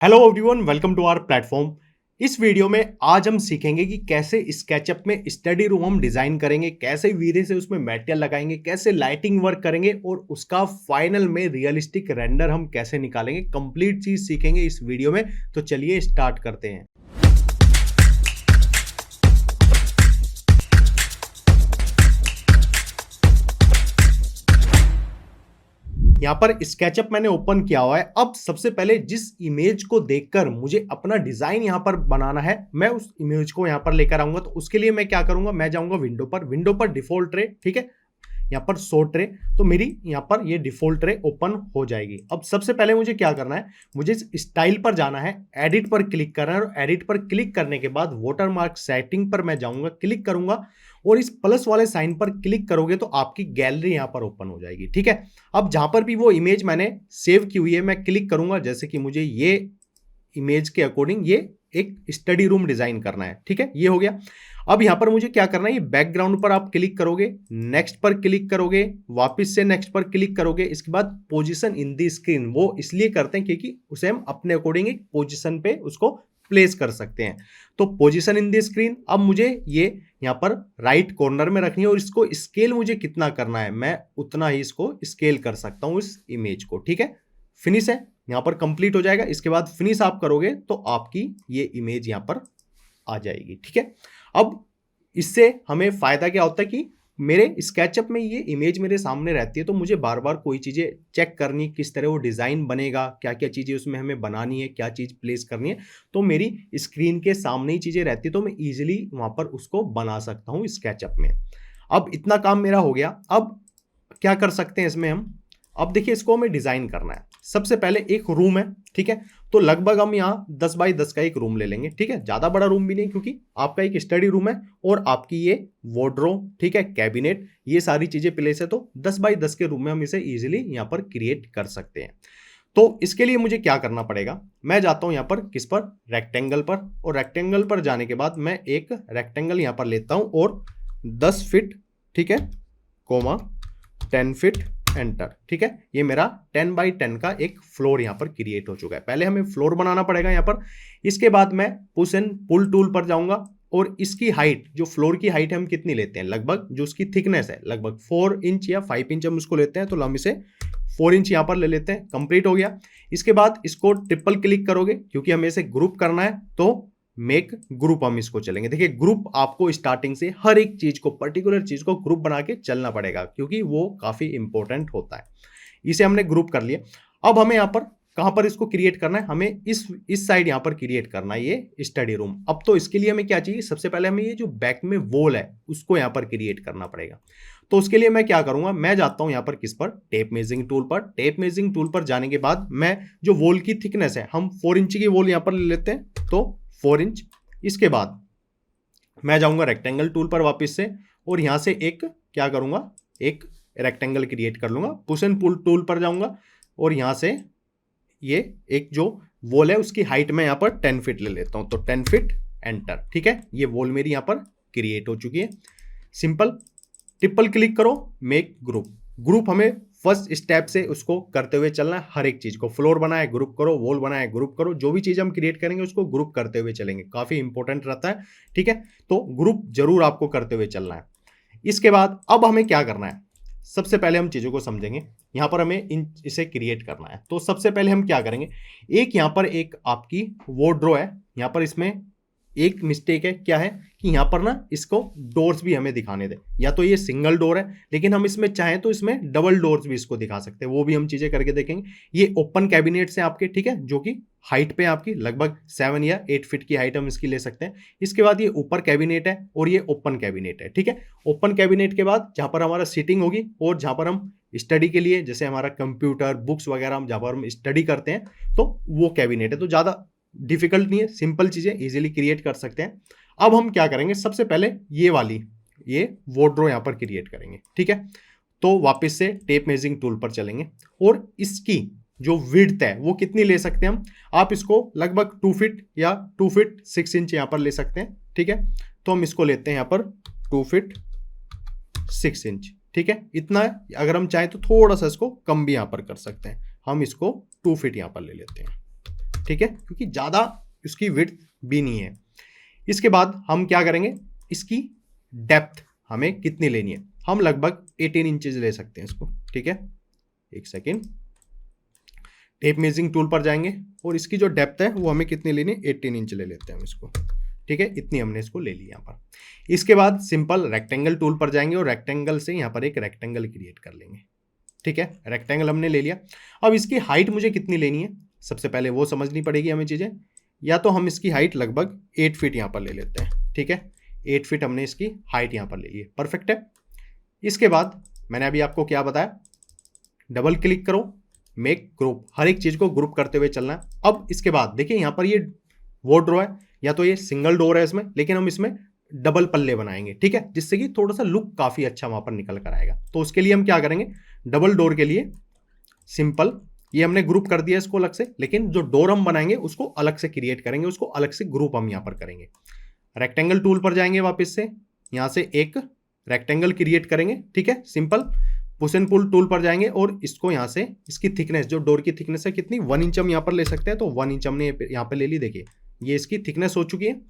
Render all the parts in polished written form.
Hello everyone, welcome to our platform. इस video में आज हम सीखेंगे कि कैसे स्केचअप में स्टडी रूम हम डिजाइन करेंगे, कैसे वीरे से उसमें मटेरियल लगाएंगे, कैसे लाइटिंग वर्क करेंगे और उसका फाइनल में रियलिस्टिक रेंडर हम कैसे निकालेंगे। कंप्लीट चीज सीखेंगे इस वीडियो में। तो चलिए स्टार्ट करते हैं। यहाँ पर स्केचअप मैंने ओपन किया हुआ है। अब सबसे पहले जिस इमेज को देखकर मुझे अपना डिजाइन यहाँ पर बनाना है, मैं उस इमेज को यहाँ पर लेकर आऊंगा। तो उसके लिए मैं क्या करूंगा, मैं जाऊंगा विंडो पर डिफॉल्ट ट्रे, ठीक है, यहाँ पर शो ट्रे। तो मेरी यहाँ पर ये डिफॉल्ट ट्रे ओपन हो जाएगी। अब सबसे पहले मुझे क्या करना है, मुझे स्टाइल पर जाना है, एडिट पर क्लिक करना है और एडिट पर क्लिक करने के बाद वाटरमार्क सेटिंग पर मैं जाऊंगा, क्लिक करूंगा और इस प्लस वाले साइन पर क्लिक करोगे तो आपकी गैलरी यहाँ पर ओपन हो जाएगी, ठीक है। अब जहां पर भी वो इमेज मैंने सेव की हुई है मैं क्लिक करूंगा, जैसे कि मुझे ये इमेज के अकॉर्डिंग ये एक स्टडी रूम डिजाइन करना है, ठीक है, ये हो गया। अब यहां पर मुझे क्या करना है, ये बैकग्राउंड पर आप क्लिक करोगे, नेक्स्ट पर क्लिक करोगे, वापस से नेक्स्ट पर क्लिक करोगे। इसके बाद पोजीशन इन दी स्क्रीन, वो इसलिए करते हैं क्योंकि उसे हम अपने अकॉर्डिंग एक पोजीशन पे उसको प्लेस कर सकते हैं। तो पोजीशन इन दी स्क्रीन, अब मुझे ये यहां पर राइट कॉर्नर में रखनी है और इसको स्केल मुझे कितना करना है, मैं उतना ही इसको स्केल कर सकता हूं इस इमेज को, ठीक है। फिनिश है, यहां पर कंप्लीट हो जाएगा। इसके बाद फिनिश आप करोगे तो आपकी ये इमेज यहां पर आ जाएगी, ठीक है। अब इससे हमें फायदा क्या होता है कि मेरे स्केचअप में ये इमेज मेरे सामने रहती है, तो मुझे बार बार कोई चीजें चेक करनी, किस तरह वो डिजाइन बनेगा, क्या क्या चीजें उसमें हमें बनानी है, क्या चीज प्लेस करनी है, तो मेरी स्क्रीन के सामने ही चीजें रहती है, तो मैं इजीली वहां पर उसको बना सकता हूं स्केचअप में। अब इतना काम मेरा हो गया। अब क्या कर सकते हैं इसमें हम, अब देखिए इसको हमें डिजाइन करना है। सबसे पहले एक रूम है, ठीक है, तो लगभग हम यहाँ 10 बाई 10 का एक रूम ले लेंगे, ठीक है, ज्यादा बड़ा रूम भी नहीं क्योंकि आपका एक स्टडी रूम है और आपकी ये वार्डरोब, ठीक है, कैबिनेट, ये सारी चीजें प्लेस है। तो 10 बाई 10 के रूम में हम इसे इजीली यहाँ पर क्रिएट कर सकते हैं। तो इसके लिए मुझे क्या करना पड़ेगा, मैं जाता हूं यहाँ पर किस पर, रेक्टेंगल पर, और रेक्टेंगल पर जाने के बाद मैं एक रेक्टेंगल यहाँ पर लेता हूं और 10 फीट, ठीक है, कोमा 10 फीट, एंटर, ठीक है। ये मेरा 10 बाई 10 का एक फ्लोर यहाँ पर क्रिएट हो चुका है। पहले हमें फ्लोर बनाना पड़ेगा यहाँ पर। इसके बाद मैं पुश एंड पुल टूल पर जाऊंगा और इसकी हाइट, जो फ्लोर की हाइट हम कितनी लेते हैं, लगभग जो उसकी थिकनेस है लगभग 4 इंच या 5 इंच हम उसको लेते हैं, तो हम इसे 4 इंच यहाँ पर ले लेते हैं। कंप्लीट हो गया। इसके बाद इसको ट्रिपल क्लिक करोगे क्योंकि हमें इसे ग्रुप करना है, तो मेक ग्रुप हम इसको चलेंगे। देखिए ग्रुप आपको स्टार्टिंग से हर एक चीज को, पर्टिकुलर चीज को ग्रुप बना के चलना पड़ेगा क्योंकि वो काफी इंपॉर्टेंट होता है। इसे हमने ग्रुप कर लिया। अब हमें यहाँ पर कहां पर इसको क्रिएट करना है, हमें इस साइड यहाँ पर क्रिएट करना है ये स्टडी रूम। अब तो इसके लिए हमें क्या चाहिए, सबसे पहले हमें ये जो बैक में वॉल है उसको यहाँ पर क्रिएट करना पड़ेगा। तो उसके लिए मैं क्या करूंगा, मैं जाता हूं यहाँ पर किस पर, टेप मेजरिंग टूल पर। टेप मेजरिंग टूल पर जाने के बाद मैं जो वॉल की थिकनेस है, हम 4 इंच की वॉल यहाँ पर ले लेते हैं, तो 4 इंच। इसके बाद मैं जाऊंगा रेक्टेंगल टूल पर वापस से और यहां से एक क्या करूंगा, एक रेक्टेंगल क्रिएट कर लूंगा। पुश एंड पुल टूल पर जाऊंगा और यहां से ये एक जो वॉल है उसकी हाइट में यहां पर 10 फीट ले लेता हूं, तो 10 फीट, एंटर, ठीक है। ये वॉल मेरी यहां पर क्रिएट हो चुकी है। सिंपल, ट्रिपल क्लिक करो, मेक ग्रुप। ग्रुप हमें फर्स्ट स्टेप से उसको करते हुए चलना है। हर एक चीज को, फ्लोर बनाए ग्रुप करो, वॉल बनाए ग्रुप करो, जो भी चीज हम क्रिएट करेंगे उसको ग्रुप करते हुए चलेंगे, काफी इंपॉर्टेंट रहता है, ठीक है। तो ग्रुप जरूर आपको करते हुए चलना है। इसके बाद अब हमें क्या करना है, सबसे पहले हम चीजों को समझेंगे। यहां पर हमें इसे क्रिएट करना है, तो सबसे पहले हम क्या करेंगे, एक यहां पर एक आपकी वार्डरोब है, यहां पर इसमें एक मिस्टेक है, क्या है कि यहां पर ना इसको डोर्स भी हमें दिखाने दे। या तो ये सिंगल डोर है, लेकिन हम इसमें चाहें तो इसमें डबल डोर्स भी इसको दिखा सकते हैं, वो भी हम चीजें करके देखेंगे। ये ओपन कैबिनेट्स हैं आपके, ठीक है, जो कि हाइट पे आपकी लगभग 7 या 8 फीट की हाइट हम इसकी ले सकते हैं। इसके बाद ये ऊपर कैबिनेट है और ये ओपन कैबिनेट है, ठीक है। ओपन कैबिनेट के बाद जहां पर हमारा सीटिंग होगी और जहां पर हम स्टडी के लिए, जैसे हमारा कंप्यूटर, बुक्स वगैरह हम जहां पर हम स्टडी करते हैं, तो वो कैबिनेट है। तो ज्यादा डिफिकल्ट नहीं है, सिंपल चीजें इजीली क्रिएट कर सकते हैं। अब हम क्या करेंगे, सबसे पहले ये वाली ये वार्डरोब यहां पर क्रिएट करेंगे, ठीक है। तो वापस से टेप मेजरिंग टूल पर चलेंगे और इसकी जो विड्थ है वो कितनी ले सकते हैं हम, आप इसको लगभग 2 फीट या 2 फीट 6 इंच यहां पर ले सकते हैं, ठीक है। तो हम इसको लेते हैं यहां पर 2 फीट 6 इंच, ठीक है, इतना है। अगर हम चाहें तो थोड़ा सा इसको कम भी यहां पर कर सकते हैं, हम इसको 2 फीट यहां पर ले लेते हैं, ठीक है, क्योंकि ज़्यादा इसकी विड्थ भी नहीं है। इसके बाद हम क्या करेंगे, इसकी डेप्थ हमें कितनी लेनी है, हम लगभग 18 इंचेस ले सकते हैं इसको, ठीक है। एक सेकेंड, टेप मेजरिंग टूल पर जाएंगे और इसकी जो डेप्थ है वो हमें कितनी लेनी है, 18 इंच ले लेते हैं हम इसको, ठीक है। इतनी हमने इसको ले ली यहाँ पर। इसके बाद सिंपल रेक्टेंगल टूल पर जाएंगे और रेक्टेंगल से यहाँ पर एक रेक्टेंगल क्रिएट कर लेंगे, ठीक है। रेक्टेंगल हमने ले लिया। अब इसकी हाइट मुझे कितनी लेनी है, सबसे पहले वो समझनी पड़ेगी हमें चीज़ें। या तो हम इसकी हाइट लगभग 8 फीट यहाँ पर ले लेते हैं, ठीक है। 8 फीट हमने इसकी हाइट यहाँ पर ले ली है, परफेक्ट है। इसके बाद मैंने अभी आपको क्या बताया, डबल क्लिक करो, मेक ग्रुप, हर एक चीज़ को ग्रुप करते हुए चलना है। अब इसके बाद देखिए यहाँ पर ये वो ड्रॉ है, या तो ये सिंगल डोर है इसमें, लेकिन हम इसमें डबल पल्ले बनाएंगे, ठीक है, जिससे कि थोड़ा सा लुक काफ़ी अच्छा वहाँ पर निकल कर आएगा। तो उसके लिए हम क्या करेंगे, डबल डोर के लिए सिंपल ये हमने ग्रुप कर दिया इसको अलग से, लेकिन जो डोर हम बनाएंगे उसको अलग से क्रिएट करेंगे, उसको अलग से ग्रुप हम यहाँ पर करेंगे। रेक्टेंगल टूल पर जाएंगे, वापस से यहाँ से एक रेक्टेंगल क्रिएट करेंगे, ठीक है, simple. Push and pull tool पर जाएंगे और इसको यहाँ से इसकी थिकनेस, जो डोर की थिकनेस है कितनी, 1 इंच हम यहाँ पर ले सकते हैं, तो 1 इंच हमने यहाँ पर ले ली। देखिए ये इसकी थिकनेस हो चुकी है।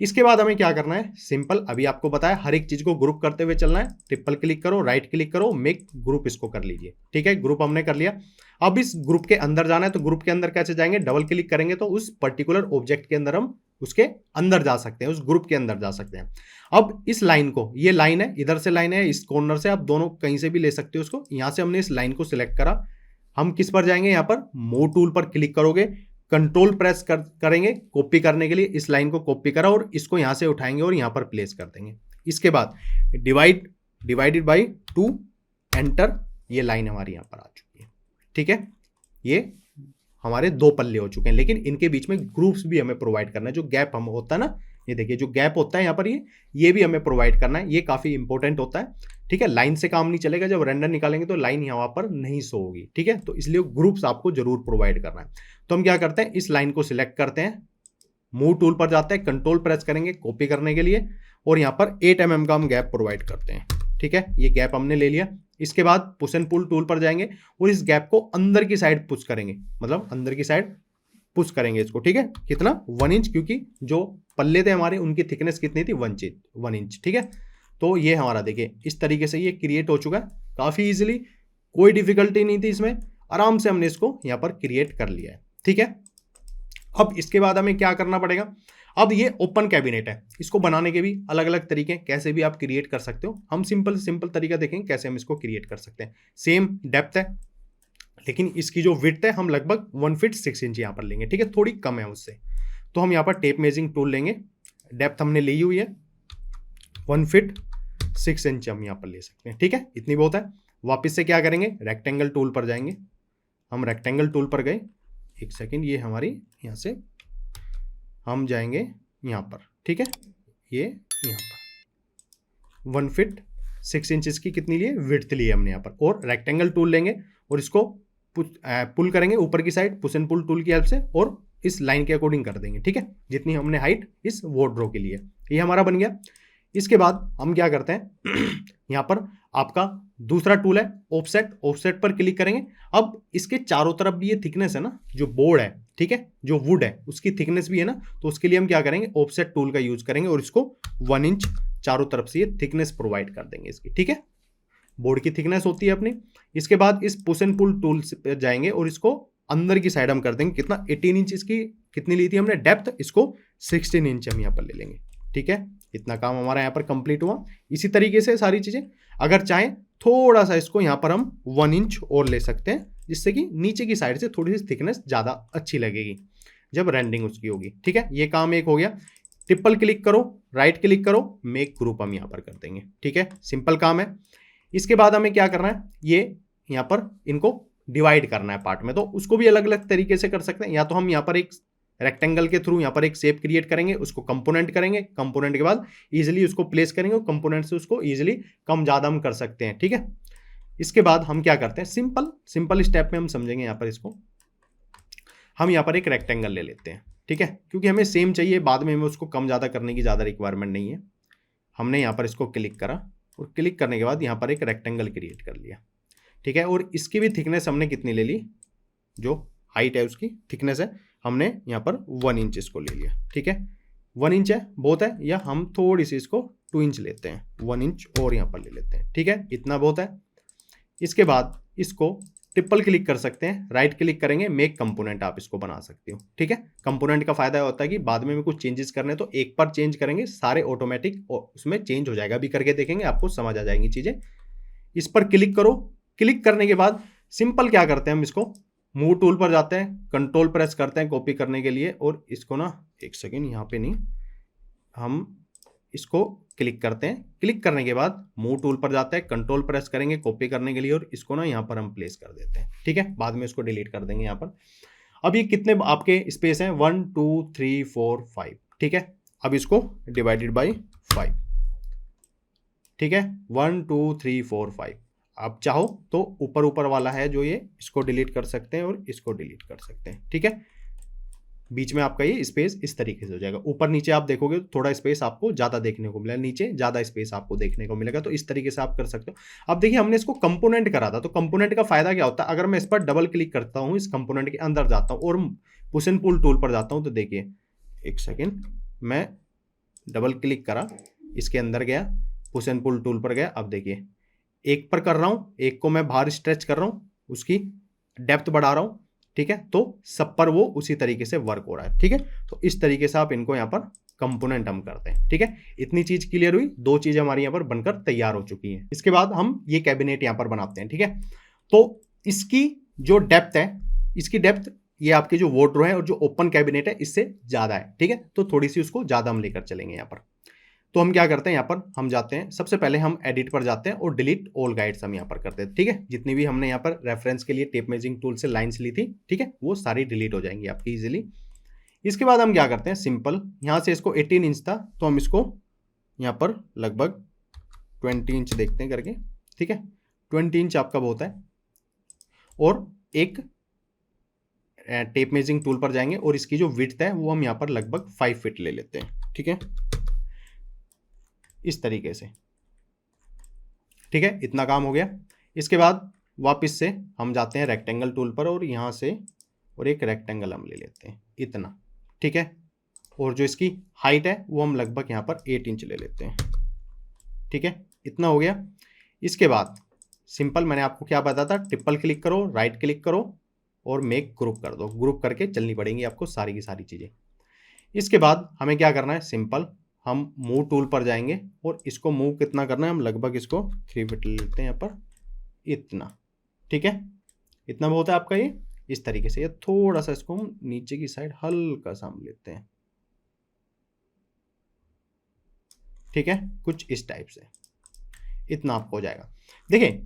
इसके बाद हमें क्या करना है, सिंपल अभी आपको बताया हर एक चीज को ग्रुप करते हुए चलना है। ट्रिपल क्लिक करो, राइट क्लिक करो, मेक ग्रुप, इसको कर लीजिए, ठीक है। ग्रुप हमने कर लिया। अब इस ग्रुप के अंदर जाना है, तो ग्रुप के अंदर कैसे जाएंगे, डबल क्लिक करेंगे तो उस पर्टिकुलर ऑब्जेक्ट के अंदर हम उसके अंदर जा सकते हैं, उस ग्रुप के अंदर जा सकते हैं। अब इस लाइन को, ये लाइन है, इधर से लाइन है, इस कॉर्नर से, आप दोनों कहीं से भी ले सकते हो उसको। यहां से हमने इस लाइन को सिलेक्ट करा, हम किस पर जाएंगे, यहाँ पर मूव टूल पर क्लिक करोगे, कंट्रोल प्रेस करेंगे कॉपी करने के लिए, इस लाइन को कॉपी करा और इसको यहां से उठाएंगे और यहां पर प्लेस कर देंगे। इसके बाद डिवाइडेड बाई 2 एंटर, ये लाइन हमारी यहां पर आ चुकी है, ठीक है। ये हमारे 2 पल्ले हो चुके हैं, लेकिन इनके बीच में ग्रुप्स भी हमें प्रोवाइड करना है। जो गैप हम होता है ना, ये देखिए जो गैप होता है यहाँ पर, ये भी हमें प्रोवाइड करना है, ये काफी इंपॉर्टेंट होता है, ठीक है। लाइन से काम नहीं चलेगा, जब रेंडर निकालेंगे तो लाइन यहाँ पर नहीं शो होगी, ठीक है। तो इसलिए ग्रुप्स आपको जरूर प्रोवाइड करना है। तो हम क्या करते हैं, इस लाइन को सिलेक्ट करते हैं, मूव टूल पर जाते हैं, कंट्रोल प्रेस करेंगे कॉपी करने के लिए, और यहाँ पर 8 mm का हम गैप प्रोवाइड करते हैं, ठीक है। ये गैप हमने ले लिया। इसके बाद पुश एंड पुल टूल पर जाएंगे और इस गैप को अंदर की साइड पुश करेंगे, मतलब अंदर की साइड पुश करेंगे इसको, ठीक है। कितना, 1 इंच, क्योंकि जो पल्ले थे हमारे उनकी थिकनेस कितनी थी, 1 इंच, ठीक है। तो ये हमारा देखिए इस तरीके से ये क्रिएट हो चुका है, काफी इजीली, कोई डिफिकल्टी नहीं थी इसमें, आराम से हमने इसको यहाँ पर क्रिएट कर लिया है, ठीक है। अब इसके बाद हमें क्या करना पड़ेगा, अब ये ओपन कैबिनेट है, इसको बनाने के भी अलग अलग तरीके, कैसे भी आप क्रिएट कर सकते हो। हम सिंपल तरीका देखेंगे कैसे हम इसको क्रिएट कर सकते हैं। सेम डेप्थ है, लेकिन इसकी जो विड्थ है हम लगभग 1 फीट 6 इंच यहाँ पर लेंगे, ठीक है, थोड़ी कम है उससे। तो हम यहाँ पर टेप मेजरिंग टूल लेंगे, डेप्थ हमने ली हुई है 1 फीट 6 इंच हम यहाँ पर ले सकते हैं, ठीक है, इतनी बहुत है। वापस से क्या करेंगे, रेक्टेंगल टूल पर जाएंगे, हम रेक्टेंगल टूल पर गए, एक सेकेंड, ये हमारी यहाँ से हम जाएंगे यहाँ पर, ठीक है, ये यहाँ पर 1 फीट 6 इंच की कितनी लिए, विड्थ ली है हमने यहाँ पर। और रेक्टेंगल टूल लेंगे और इसको पुल करेंगे ऊपर की side, push and pull tool की हेल्प से, और इस लाइन के अकॉर्डिंग कर देंगे, ठीक है, जितनी हमने हाइट इस वॉर्डरो के लिए, ये हमारा बन गया। इसके बाद हम क्या करते हैं, यहाँ पर आपका दूसरा टूल है ऑफसेट पर क्लिक करेंगे। अब इसके चारों तरफ भी ये थिकनेस है ना, जो बोर्ड है, ठीक है, जो वुड है उसकी थिकनेस भी है ना, तो उसके लिए हम क्या करेंगे, ऑफसेट टूल का यूज करेंगे और इसको 1 इंच चारों तरफ से ये थिकनेस प्रोवाइड कर देंगे इसकी, ठीक है, बोर्ड की थिकनेस होती है अपनी। इसके बाद इस पुश एंड पुल टूल पे जाएंगे और इसको अंदर की साइड हम कर देंगे, कितना, 18 इंच इसकी कितनी ली थी हमने डेप्थ, इसको 16 इंच हम यहाँ पर ले लेंगे, ठीक है। इतना काम हमारा यहाँ पर कंप्लीट हुआ। इसी तरीके से सारी चीजें, अगर चाहें थोड़ा सा इसको यहाँ पर हम 1 इंच और ले सकते हैं, जिससे कि नीचे की साइड से थोड़ी सी थिकनेस ज्यादा अच्छी लगेगी जब रेंडिंग उसकी होगी, ठीक है। ये काम एक हो गया। ट्रिपल क्लिक करो, राइट क्लिक करो, मेक ग्रुप हम यहाँ पर कर देंगे, ठीक है, सिंपल काम है। इसके बाद हमें क्या करना है, ये यहाँ पर इनको डिवाइड करना है पार्ट में, तो उसको भी अलग अलग तरीके से कर सकते हैं। या तो हम यहाँ पर एक रेक्टेंगल के थ्रू यहाँ पर एक शेप क्रिएट करेंगे, उसको कंपोनेंट करेंगे, कंपोनेंट के बाद इजीली उसको प्लेस करेंगे और कंपोनेंट से उसको इजीली कम ज़्यादा हम कर सकते हैं, ठीक है। इसके बाद हम क्या करते हैं, सिंपल स्टेप में हम समझेंगे। यहाँ पर इसको हम यहाँ पर एक रेक्टेंगल ले लेते हैं, ठीक है, क्योंकि हमें सेम चाहिए, बाद में हमें उसको कम ज़्यादा करने की ज़्यादा रिक्वायरमेंट नहीं है। हमने यहाँ पर इसको क्लिक करा और क्लिक करने के बाद यहाँ पर एक रेक्टेंगल क्रिएट कर लिया, ठीक है। और इसकी भी थिकनेस हमने कितनी ले ली, जो हाइट है उसकी थिकनेस है हमने यहाँ पर 1 इंच इसको ले लिया, ठीक है। 1 इंच है, बहुत है, या हम थोड़ी सी इसको 2 इंच लेते हैं, 1 इंच और यहाँ पर ले लेते हैं, ठीक है, इतना बहुत है। इसके बाद इसको ट्रिपल क्लिक कर सकते हैं, राइट क्लिक करेंगे, मेक कंपोनेंट आप इसको बना सकते हो, ठीक है। कंपोनेंट का फायदा होता है कि बाद में कुछ चेंजेस करने तो एक बार चेंज करेंगे, सारे ऑटोमेटिक उसमें चेंज हो जाएगा। अभी करके देखेंगे, आपको समझ आ जाएंगी चीजें। इस पर क्लिक करो, क्लिक करने के बाद सिंपल क्या करते हैं, हम इसको मूव टूल पर जाते हैं, कंट्रोल प्रेस करते हैं कॉपी करने के लिए, और इसको ना एक सेकेंड, यहाँ पे नहीं, हम इसको क्लिक करते हैं। क्लिक करने के बाद मूव टूल पर जाते हैं, कंट्रोल प्रेस करेंगे कॉपी करने के लिए, और इसको ना यहाँ पर हम प्लेस कर देते हैं, ठीक है। बाद में इसको डिलीट कर देंगे यहाँ पर। अब ये कितने आपके स्पेस हैं, 1 2 3 4 5, ठीक है। अब इसको डिवाइडेड बाई 5, ठीक है, 1 2 3 4 5। आप चाहो तो ऊपर ऊपर वाला है जो ये, इसको डिलीट कर सकते हैं और इसको डिलीट कर सकते हैं, ठीक है। बीच में आपका ये स्पेस इस तरीके से हो जाएगा। ऊपर नीचे आप देखोगे तो थोड़ा स्पेस आपको ज्यादा देखने को मिलेगा, नीचे ज्यादा स्पेस आपको देखने को मिलेगा, तो इस तरीके से आप कर सकते हो। अब देखिए, हमने इसको कंपोनेंट करा था, तो कंपोनेंट का फायदा क्या होता है, अगर मैं इस पर डबल क्लिक करता हूं, इस कंपोनेंट के अंदर जाता हूं और पुश एंड पुल टूल पर जाता हूं, तो देखिए एक सेकेंड, मैं डबल क्लिक करा, इसके अंदर गया, पुश एंड पुल टूल पर गया। अब देखिए, एक पर कर रहा हूं, एक को मैं बाहर स्ट्रेच कर रहा हूं, उसकी डेप्थ बढ़ा रहा हूं, ठीक है, तो सब पर वो उसी तरीके से वर्क हो रहा है, ठीक है। तो इस तरीके से आप इनको यहाँ पर कंपोनेंट हम करते हैं, ठीक है। इतनी चीज क्लियर हुई, 2 चीजें हमारी यहाँ पर बनकर तैयार हो चुकी हैं। इसके बाद हम ये कैबिनेट यहाँ पर बनाते हैं, ठीक है। तो इसकी जो डेप्थ है, इसकी डेप्थ ये आपके जो वोड्रो है और जो ओपन कैबिनेट है इससे ज्यादा है, ठीक है। तो थोड़ी सी उसको ज्यादा हम लेकर चलेंगे यहाँ पर। तो हम क्या करते हैं, यहाँ पर हम जाते हैं, सबसे पहले हम एडिट पर जाते हैं और डिलीट ऑल गाइड्स हम यहाँ पर करते हैं, ठीक है। जितनी भी हमने यहाँ पर रेफरेंस के लिए टेप मेजरिंग टूल से लाइंस ली थी, ठीक है, वो सारी डिलीट हो जाएंगी आपकी इजीली। इसके बाद हम क्या करते हैं, सिंपल यहाँ से इसको 18 इंच था, तो हम इसको यहाँ पर लगभग 20 इंच देखते हैं करके, ठीक है। 20 इंच आपका बहुत है, और एक टेप मेजरिंग टूल पर जाएंगे और इसकी जो विड्थ है वो हम यहाँ पर लगभग 5 फीट ले लेते हैं, ठीक है, इस तरीके से, ठीक है। इतना काम हो गया। इसके बाद वापस से हम जाते हैं रेक्टेंगल टूल पर और यहाँ से और एक रेक्टेंगल हम ले लेते हैं, इतना, ठीक है। और जो इसकी हाइट है वो हम लगभग यहाँ पर 8 इंच ले लेते हैं, ठीक है, इतना हो गया। इसके बाद सिंपल मैंने आपको क्या बताया था, ट्रिपल क्लिक करो, राइट क्लिक करो और मेक ग्रुप कर दो। ग्रुप करके चलनी पड़ेंगी आपको सारी की सारी चीज़ें। इसके बाद हमें क्या करना है, सिंपल हम मूव टूल पर जाएंगे और इसको मूव कितना करना है, हम लगभग इसको 3 फीट ले लेते हैं यहाँ पर, इतना, ठीक है। इतना बहुत है आपका ये, इस तरीके से। ये थोड़ा सा इसको हम नीचे की साइड हल्का सा हम लेते हैं, ठीक है, कुछ इस टाइप से, इतना आपको हो जाएगा। देखिए,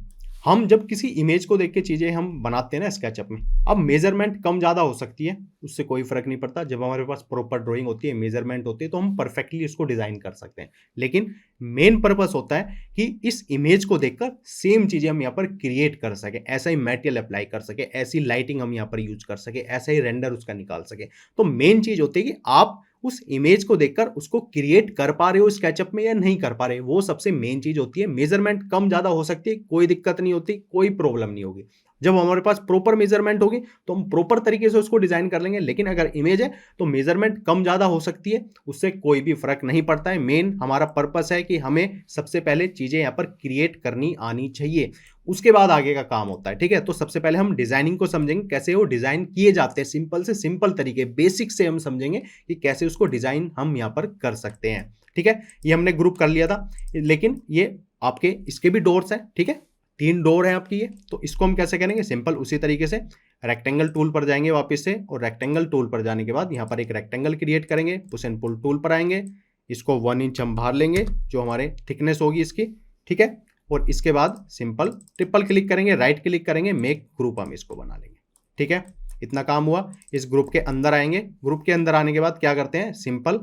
हम जब किसी इमेज को देख के चीजें हम बनाते हैं ना स्केचअप में, अब मेजरमेंट कम ज्यादा हो सकती है, उससे कोई फर्क नहीं पड़ता। जब हमारे पास प्रॉपर ड्राइंग होती है, मेजरमेंट होती है, तो हम परफेक्टली इसको डिजाइन कर सकते हैं। लेकिन मेन पर्पस होता है कि इस इमेज को देखकर सेम चीजें हम यहाँ पर क्रिएट कर सके, ऐसा ही मटेरियल अप्लाई कर सके, ऐसी लाइटिंग हम यहाँ पर यूज कर सके, ऐसा ही रेंडर उसका निकाल सके। तो मेन चीज होती है कि आप उस इमेज को देखकर उसको क्रिएट कर पा रहे हो स्केचअप में या नहीं कर पा रहे, वो सबसे मेन चीज होती है। मेजरमेंट कम ज्यादा हो सकती है, कोई दिक्कत नहीं होती, कोई प्रॉब्लम नहीं होगी। जब हमारे पास प्रॉपर मेजरमेंट होगी तो हम प्रॉपर तरीके से उसको डिजाइन कर लेंगे। लेकिन अगर इमेज है तो मेजरमेंट कम ज्यादा हो सकती है, उससे कोई भी फर्क नहीं पड़ता है। मेन हमारा पर्पस है कि हमें सबसे पहले चीजें यहाँ पर क्रिएट करनी आनी चाहिए, उसके बाद आगे का काम होता है, ठीक है। तो सबसे पहले हम डिजाइनिंग को समझेंगे, कैसे वो डिजाइन किए जाते हैं, सिंपल से सिंपल तरीके, बेसिक से हम समझेंगे कि कैसे उसको डिजाइन हम यहाँ पर कर सकते हैं, ठीक है। ये हमने ग्रुप कर लिया था, लेकिन ये आपके इसके भी डोर्स हैं, ठीक है, 3 डोर है आपकी ये। तो इसको हम कैसे करेंगे, सिंपल उसी तरीके से रेक्टेंगल टूल पर जाएंगे वापस से, और रेक्टेंगल टूल पर जाने के बाद यहाँ पर एक रेक्टेंगल क्रिएट करेंगे, पुश एंड पुल टूल पर आएंगे, इसको 1 इंच हम बाहर लेंगे जो हमारे थिकनेस होगी इसकी, ठीक है। और इसके बाद सिंपल ट्रिपल क्लिक करेंगे, राइट क्लिक करेंगे, मेक ग्रुप हम इसको बना लेंगे, ठीक है। इतना काम हुआ। इस ग्रुप के अंदर आएंगे, ग्रुप के अंदर आने के बाद क्या करते हैं, सिंपल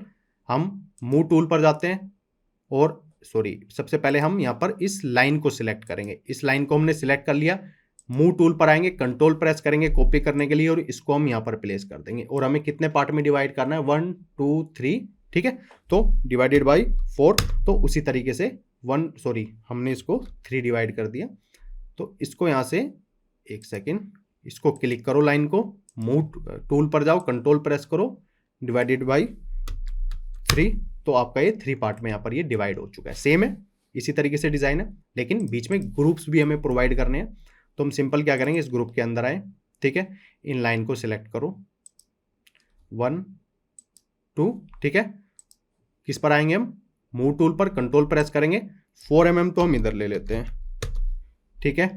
हम मूव टूल पर जाते हैं और सबसे पहले हम यहाँ पर इस लाइन को सिलेक्ट करेंगे। इस लाइन को हमने सिलेक्ट कर लिया, मूव टूल पर आएंगे, कंट्रोल प्रेस करेंगे कॉपी करने के लिए, और इसको हम यहाँ पर प्लेस कर देंगे। और हमें कितने पार्ट में डिवाइड करना है, 1 2 3, ठीक है। तो डिवाइडेड बाई 4, तो उसी तरीके से हमने इसको 3 डिवाइड कर दिया। तो इसको यहाँ से एक सेकेंड, इसको क्लिक करो लाइन को, मूव टूल पर जाओ, कंट्रोल प्रेस करो, डिवाइडेड बाई 3, तो आपका ये 3 पार्ट में यहाँ पर ये डिवाइड हो चुका है। सेम है, इसी तरीके से डिजाइन है, लेकिन बीच में ग्रुप्स भी हमें प्रोवाइड करने हैं। तो हम सिंपल क्या करेंगे, इस ग्रुप के अंदर आए, ठीक है, इन लाइन को सिलेक्ट करो 1 2, ठीक है, किस पर आएंगे हम, मूव टूल पर कंट्रोल प्रेस करेंगे, 4 mm तो हम इधर ले लेते हैं, ठीक है,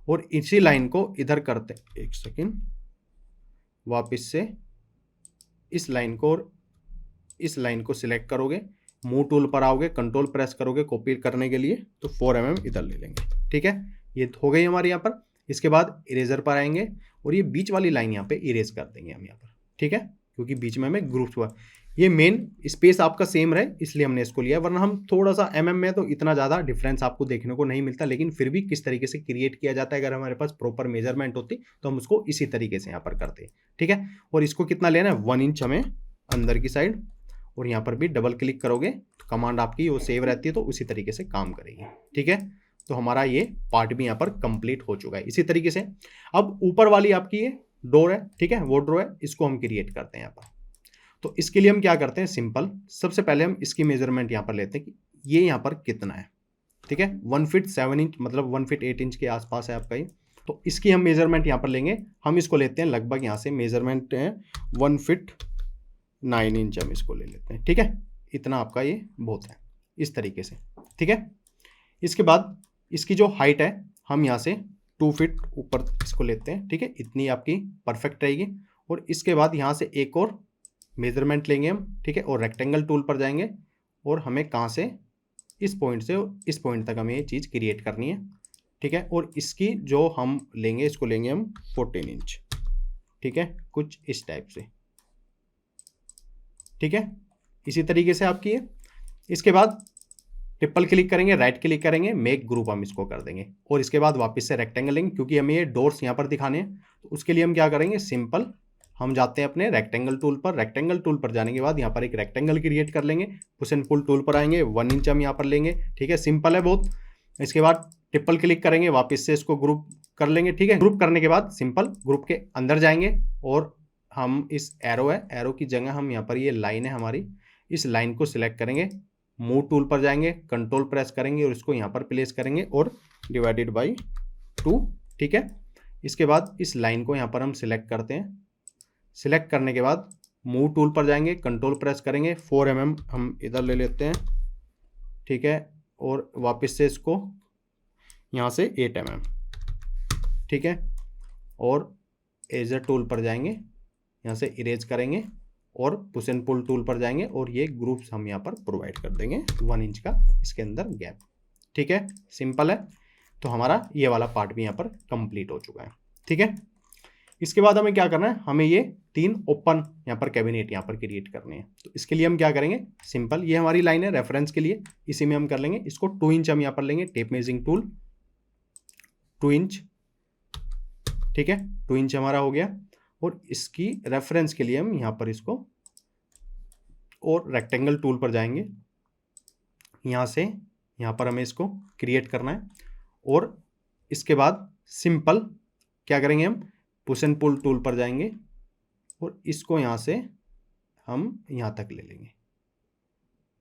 और इसी लाइन को इधर करते हैं, एक सेकेंड, वापस से इस लाइन को और इस लाइन को सिलेक्ट करोगे, मूव टूल पर आओगे, कंट्रोल प्रेस करोगे कॉपी करने के लिए, तो 4 mm इधर ले लेंगे, ठीक है, ये हो गई हमारे यहाँ पर। इसके बाद इरेजर पर आएंगे और ये बीच वाली लाइन यहाँ पे इरेज कर देंगे हम यहाँ पर, ठीक है, क्योंकि बीच में हमें ग्रुप्स हुआ, ये मेन स्पेस आपका सेम रहे इसलिए हमने इसको लिया, वरना हम थोड़ा सा mm में तो इतना ज़्यादा डिफरेंस आपको देखने को नहीं मिलता, लेकिन फिर भी किस तरीके से क्रिएट किया जाता है, अगर हमारे पास प्रॉपर मेजरमेंट होती तो हम उसको इसी तरीके से यहाँ पर करते हैं, ठीक है। और इसको कितना लेना है, 1 इंच हमें अंदर की साइड, और यहाँ पर भी डबल क्लिक करोगे तो कमांड आपकी वो सेव रहती है, तो उसी तरीके से काम करेगी, ठीक है। तो हमारा ये पार्ट भी यहाँ पर कंप्लीट हो चुका है। इसी तरीके से अब ऊपर वाली आपकी ये डोर है, ठीक है, वो डोर है, इसको हम क्रिएट करते हैं यहाँ पर। तो इसके लिए हम क्या करते हैं, सिंपल, सबसे पहले हम इसकी मेजरमेंट यहाँ पर लेते हैं कि ये यहाँ पर कितना है, ठीक है, 1 फीट 7 इंच, मतलब 1 फीट 8 इंच के आसपास है आपका ये। तो इसकी हम मेजरमेंट यहाँ पर लेंगे, हम इसको लेते हैं लगभग, यहाँ से मेजरमेंट है 1 फीट 9 इंच, हम इसको ले लेते हैं, ठीक है, इतना आपका ये बहुत है, इस तरीके से, ठीक है। इसके बाद इसकी जो हाइट है हम यहाँ से 2 फीट ऊपर इसको लेते हैं, ठीक है, इतनी आपकी परफेक्ट रहेगी। और इसके बाद यहाँ से एक और मेजरमेंट लेंगे हम, ठीक है, और रेक्टेंगल टूल पर जाएंगे और हमें कहाँ से, इस पॉइंट से इस पॉइंट तक हमें ये चीज़ क्रिएट करनी है, ठीक है। और इसकी जो हम लेंगे, इसको लेंगे हम 14 इंच, ठीक है, कुछ इस टाइप से, ठीक है, इसी तरीके से आपकी है। इसके बाद ट्रिपल क्लिक करेंगे, राइट क्लिक करेंगे, मेक ग्रुप हम इसको कर देंगे, और इसके बाद वापस से रेक्टेंगल लेंगे, क्योंकि हमें ये डोर्स यहाँ पर दिखाने हैं, तो उसके लिए हम क्या करेंगे, सिंपल हम जाते हैं अपने रेक्टेंगल टूल पर, रेक्टेंगल टूल पर जाने के बाद यहाँ पर एक रेक्टेंगल क्रिएट कर लेंगे, पुश एंड पुल टूल पर आएंगे, 1 इंच हम यहाँ पर लेंगे, ठीक है, सिंपल है बहुत। इसके बाद ट्रिपल क्लिक करेंगे, वापस से इसको ग्रुप कर लेंगे, ठीक है, ग्रुप करने के बाद सिंपल ग्रुप के अंदर जाएंगे और हम इस एरो है, एरो की जगह हम यहाँ पर ये लाइन है हमारी, इस लाइन को सिलेक्ट करेंगे, मूव टूल पर जाएंगे, कंट्रोल प्रेस करेंगे और इसको यहाँ पर प्लेस करेंगे और डिवाइडेड बाई 2, ठीक है। इसके बाद इस लाइन को यहाँ पर हम सिलेक्ट करते हैं, सिलेक्ट करने के बाद मूव टूल पर जाएंगे, कंट्रोल प्रेस करेंगे, 4 mm हम इधर ले लेते हैं, ठीक है, और वापस से इसको यहाँ से 8 mm, ठीक है, और एजर टूल पर जाएंगे, यहाँ से इरेज करेंगे और पुश एंड पुल टूल पर जाएंगे और ये ग्रुप्स हम यहाँ पर प्रोवाइड कर देंगे 1 इंच का इसके अंदर गैप, ठीक है, सिंपल है। तो हमारा ये वाला पार्ट भी यहाँ पर कंप्लीट हो चुका है, ठीक है। इसके बाद हमें क्या करना है, हमें ये 3 ओपन यहाँ पर कैबिनेट यहाँ पर क्रिएट करने हैं। तो इसके लिए हम क्या करेंगे, सिंपल, ये हमारी लाइन है रेफरेंस के लिए, इसी में हम कर लेंगे, इसको 2 इंच हम यहाँ पर लेंगे, टेप मेजरिंग टूल 2 इंच, ठीक है, 2 इंच हमारा हो गया। और इसकी रेफरेंस के लिए हम यहाँ पर इसको और रेक्टेंगल टूल पर जाएंगे, यहाँ से यहाँ पर हमें इसको क्रिएट करना है और इसके बाद सिंपल क्या करेंगे, हम पुश एंड पुल टूल पर जाएंगे और इसको यहाँ से हम यहाँ तक ले लेंगे,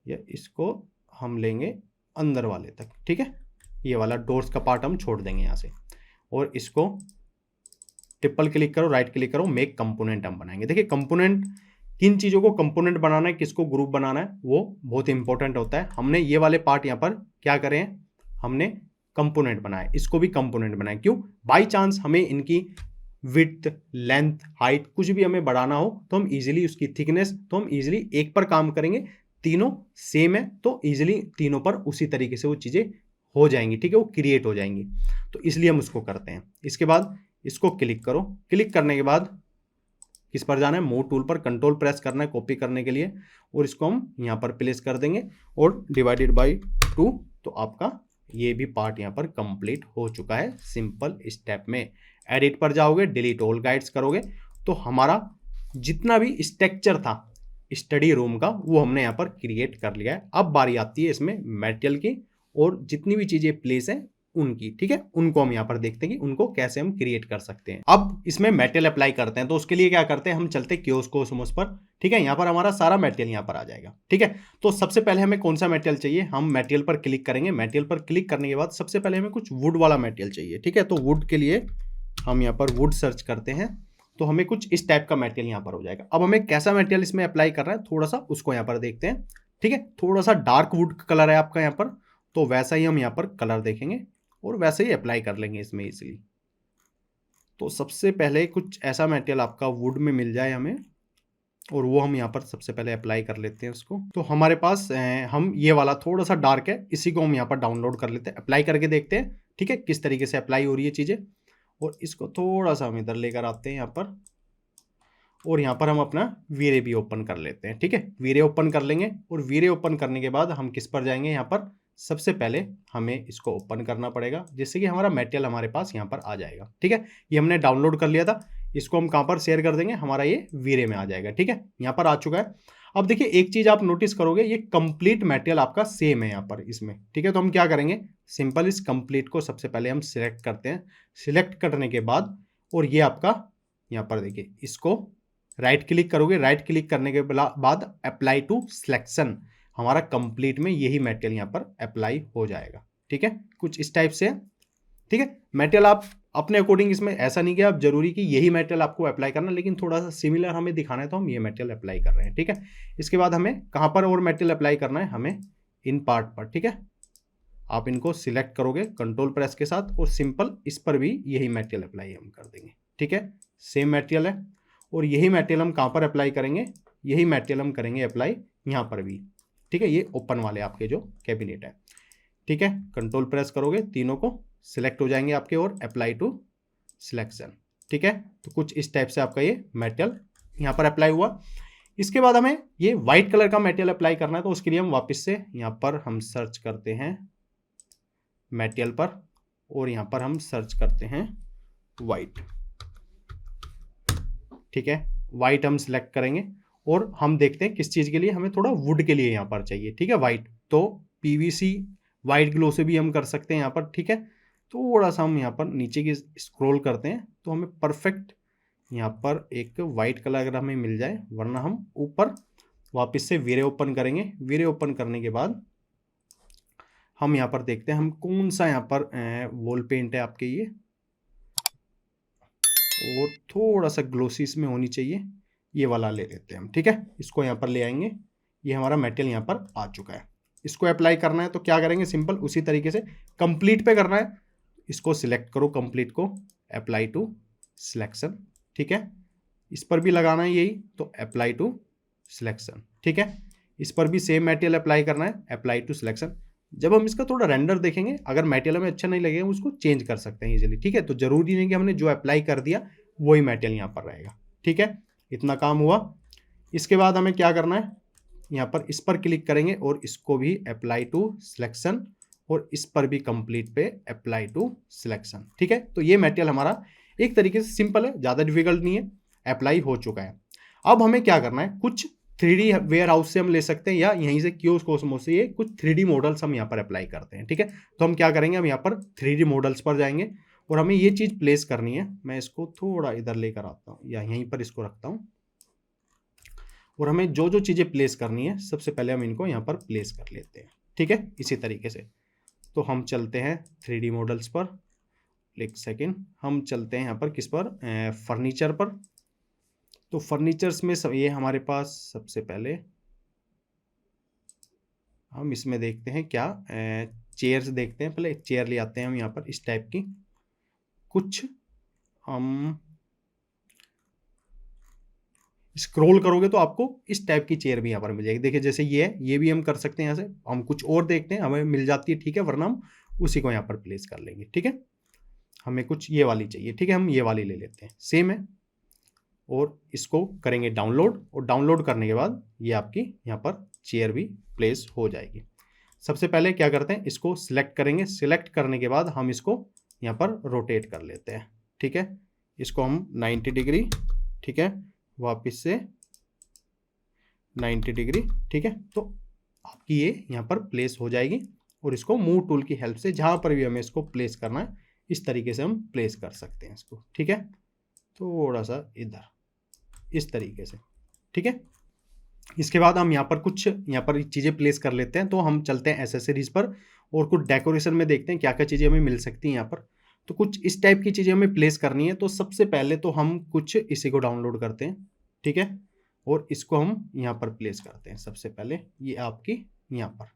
या इसको हम लेंगे अंदर वाले तक, ठीक है, ये वाला डोर्स का पार्ट हम छोड़ देंगे यहाँ से, और इसको ट्रिपल क्लिक करो, राइट क्लिक करो, मेक कंपोनेंट हम बनाएंगे। देखिए कंपोनेंट, किन चीज़ों को कंपोनेंट बनाना है, किसको ग्रुप बनाना है, वो बहुत इंपॉर्टेंट होता है। हमने ये वाले पार्ट यहाँ पर क्या करें, हमने कंपोनेंट बनाए, इसको भी कंपोनेंट बनाए, क्यों, बाई चांस हमें इनकी विड्थ, लेंथ, हाइट कुछ भी हमें बढ़ाना हो तो हम इजीली, उसकी थिकनेस तो हम इजीली एक पर काम करेंगे, तीनों सेम है तो इजीली तीनों पर उसी तरीके से वो चीज़ें हो जाएंगी, ठीक है, वो क्रिएट हो जाएंगी, तो इसलिए हम उसको करते हैं। इसके बाद इसको क्लिक करो, क्लिक करने के बाद किस पर जाना है, मूव टूल पर कंट्रोल प्रेस करना है कॉपी करने के लिए, और इसको हम यहाँ पर प्लेस कर देंगे और डिवाइडेड बाई 2, तो आपका ये भी पार्ट यहाँ पर कंप्लीट हो चुका है सिंपल स्टेप में। एडिट पर जाओगे, डिलीट ऑल गाइड्स करोगे तो हमारा जितना भी स्ट्रक्चर था स्टडी रूम का वो हमने यहाँ पर क्रिएट कर लिया है। अब बारी आती है इसमें मटेरियल की, और जितनी भी चीज़ें प्लेस है उनकी, ठीक है, उनको हम यहाँ पर देखते हैं कि उनको कैसे हम क्रिएट कर सकते हैं। अब इसमें मेटेरियल अप्लाई करते हैं, तो उसके लिए क्या करते हैं, हम चलते हैं कियोस्कोसमोस पर, ठीक है, यहाँ पर हमारा सारा मेटेरियल यहाँ पर आ जाएगा, ठीक है। तो सबसे पहले हमें कौन सा मेटेरियल चाहिए, हम मेटेरियल पर क्लिक करेंगे, मेटेरियल पर क्लिक करने के बाद सबसे पहले हमें कुछ वुड वाला मेटेरियल चाहिए, ठीक है। तो वुड के लिए हम यहाँ पर वुड सर्च करते हैं, तो हमें कुछ इस टाइप का मेटेरियल यहाँ पर हो जाएगा। अब हमें कैसा मेटेरियल इसमें अप्लाई करना है, थोड़ा सा उसको यहाँ पर देखते हैं, ठीक है। थोड़ा सा डार्क वुड कलर है आपका यहाँ पर, तो वैसा ही हम यहाँ पर कलर देखेंगे और वैसे ही अप्लाई कर लेंगे इसमें इजीली। तो सबसे पहले कुछ ऐसा मेटेरियल आपका वुड में मिल जाए हमें, और वो हम यहाँ पर सबसे पहले अप्लाई कर लेते हैं उसको। तो हमारे पास हम ये वाला थोड़ा सा डार्क है, इसी को हम यहाँ पर डाउनलोड कर लेते हैं, अप्लाई करके देखते हैं, ठीक है, किस तरीके से अप्लाई हो रही है चीज़ें। और इसको थोड़ा सा हम इधर लेकर आते हैं यहाँ पर, और यहाँ पर हम अपना वीरे भी ओपन कर लेते हैं, ठीक है। वीरे ओपन कर लेंगे, और वीरे ओपन करने के बाद हम किस पर जाएंगे, यहाँ पर सबसे पहले हमें इसको ओपन करना पड़ेगा, जिससे कि हमारा मेटेरियल हमारे पास यहाँ पर आ जाएगा, ठीक है। ये हमने डाउनलोड कर लिया था, इसको हम कहाँ पर शेयर कर देंगे, हमारा ये वीरे में आ जाएगा, ठीक है, यहाँ पर आ चुका है। अब देखिए एक चीज़ आप नोटिस करोगे, ये कंप्लीट मेटेरियल आपका सेम है यहाँ पर इसमें, ठीक है। तो हम क्या करेंगे, सिंपल इस कंप्लीट को सबसे पहले हम सिलेक्ट करते हैं, सिलेक्ट करने के बाद, और ये आपका यहाँ पर देखिए, इसको राइट क्लिक करोगे, राइट क्लिक करने के बाद अप्लाई टू सिलेक्शन, हमारा कंप्लीट में यही मेटेरियल यहाँ पर अप्लाई हो जाएगा, ठीक है, कुछ इस टाइप से, ठीक है। मेटेरियल आप अपने अकॉर्डिंग, इसमें ऐसा नहीं कि आप जरूरी कि यही मेटेरियल आपको अप्लाई करना, लेकिन थोड़ा सा सिमिलर हमें दिखाना है तो हम ये मेटेरियल अप्लाई कर रहे हैं, ठीक है। इसके बाद हमें कहाँ पर और मेटेरियल अप्लाई करना है, हमें इन पार्ट पर, ठीक है। आप इनको सिलेक्ट करोगे कंट्रोल प्रेस के साथ, और सिंपल इस पर भी यही मेटेरियल अप्लाई हम कर देंगे, ठीक है। सेम मेटेरियल है, और यही मेटेरियल हम कहाँ पर अप्लाई करेंगे, यही मेटेरियल हम करेंगे अप्लाई यहाँ पर भी, ठीक है। ये ओपन वाले आपके जो कैबिनेट है, ठीक है, कंट्रोल प्रेस करोगे, तीनों को सिलेक्ट हो जाएंगे आपके, और अप्लाई टू सिलेक्शन, ठीक है। तो कुछ इस टाइप से आपका ये मेटेरियल यहाँ पर अप्लाई हुआ। इसके बाद हमें ये व्हाइट कलर का मेटेरियल अप्लाई करना है, तो उसके लिए हम वापस से यहाँ पर हम सर्च करते हैं मेटेरियल पर, और यहाँ पर हम सर्च करते हैं व्हाइट, ठीक है। व्हाइट हम सिलेक्ट करेंगे, और हम देखते हैं किस चीज़ के लिए, हमें थोड़ा वुड के लिए यहाँ पर चाहिए, ठीक है, व्हाइट। तो पीवीसी व्हाइट ग्लो से भी हम कर सकते हैं यहाँ पर, ठीक है। थोड़ा सा हम यहाँ पर नीचे की स्क्रॉल करते हैं, तो हमें परफेक्ट यहाँ पर एक वाइट कलर अगर हमें मिल जाए, वरना हम ऊपर वापस से वीरे ओपन करेंगे। वीरे ओपन करने के बाद हम यहाँ पर देखते हैं हम कौन सा यहाँ पर वॉल पेंट है आपके ये, और थोड़ा सा ग्लोसी इसमें होनी चाहिए, ये वाला ले लेते हैं हम, ठीक है। इसको यहाँ पर ले आएंगे, ये हमारा मेटेरियल यहाँ पर आ चुका है। इसको अप्लाई करना है तो क्या करेंगे, सिंपल उसी तरीके से कंप्लीट पे करना है, इसको सिलेक्ट करो कंप्लीट को, अप्लाई टू सिलेक्शन, ठीक है। इस पर भी लगाना है यही, तो अप्लाई टू सिलेक्शन, ठीक है। इस पर भी सेम मटेरियल अप्लाई करना है, अप्लाई टू सिलेक्शन। जब हम इसका थोड़ा रेंडर देखेंगे, अगर मटेरियल हमें अच्छा नहीं लगेगा उसको चेंज कर सकते हैं इजीली, ठीक है। तो जरूरी नहीं कि हमने जो अप्लाई कर दिया वही मटेरियल यहाँ पर रहेगा, ठीक है। इतना काम हुआ। इसके बाद हमें क्या करना है, यहाँ पर इस पर क्लिक करेंगे और इसको भी अप्लाई टू सिलेक्शन, और इस पर भी कंप्लीट पे अप्लाई टू सिलेक्शन, ठीक है। तो ये मटेरियल हमारा एक तरीके से सिंपल है, ज़्यादा डिफिकल्ट नहीं है, अप्लाई हो चुका है। अब हमें क्या करना है, कुछ 3D वेयर हाउस से हम ले सकते हैं, या यहीं से कियोस्कोसमोस से ये कुछ 3D मॉडल्स हम यहाँ पर अप्लाई करते हैं, ठीक है। तो हम क्या करेंगे, हम यहाँ पर 3D मॉडल्स पर जाएंगे, और हमें ये चीज़ प्लेस करनी है। मैं इसको थोड़ा इधर लेकर आता हूँ, या यहीं पर इसको रखता हूँ, और हमें जो जो चीज़ें प्लेस करनी है सबसे पहले हम इनको यहाँ पर प्लेस कर लेते हैं, ठीक है, इसी तरीके से। तो हम चलते हैं 3D मॉडल्स पर, एक सेकेंड, हम चलते हैं यहाँ पर किस पर, फर्नीचर पर। तो फर्नीचर्स में सब ये हमारे पास, सबसे पहले हम इसमें देखते हैं क्या, चेयर्स देखते हैं। पहले एक चेयर ले आते हैं हम यहाँ पर इस टाइप की, कुछ हम स्क्रॉल करोगे तो आपको इस टाइप की चेयर भी यहाँ पर मिल जाएगी। देखिए जैसे ये है, ये भी हम कर सकते हैं यहाँ से। हम कुछ और देखते हैं, हमें मिल जाती है, ठीक है, वरना हम उसी को यहाँ पर प्लेस कर लेंगे, ठीक है। हमें कुछ ये वाली चाहिए, ठीक है, हम ये वाली ले लेते हैं, सेम है। और इसको करेंगे डाउनलोड, और डाउनलोड करने के बाद ये आपकी यहाँ पर चेयर भी प्लेस हो जाएगी। सबसे पहले क्या करते हैं, इसको सिलेक्ट करेंगे, सिलेक्ट करने के बाद हम इसको यहाँ पर रोटेट कर लेते हैं, ठीक है। इसको हम 90 डिग्री, ठीक है, वापस से 90 डिग्री, ठीक है। तो आपकी ये यहाँ पर प्लेस हो जाएगी, और इसको मूव टूल की हेल्प से जहां पर भी हमें इसको प्लेस करना है इस तरीके से हम प्लेस कर सकते हैं इसको। ठीक है, थोड़ा सा इधर इस तरीके से। ठीक है, इसके बाद हम यहाँ पर कुछ यहाँ पर चीज़ें प्लेस कर लेते हैं। तो हम चलते हैं एसेसरीज पर और कुछ डेकोरेशन में देखते हैं क्या क्या चीज़ें हमें मिल सकती हैं यहाँ पर। तो कुछ इस टाइप की चीज़ें हमें प्लेस करनी है। तो सबसे पहले तो हम कुछ इसी को डाउनलोड करते हैं। ठीक है, और इसको हम यहाँ पर प्लेस करते हैं। सबसे पहले ये आपकी यहाँ पर,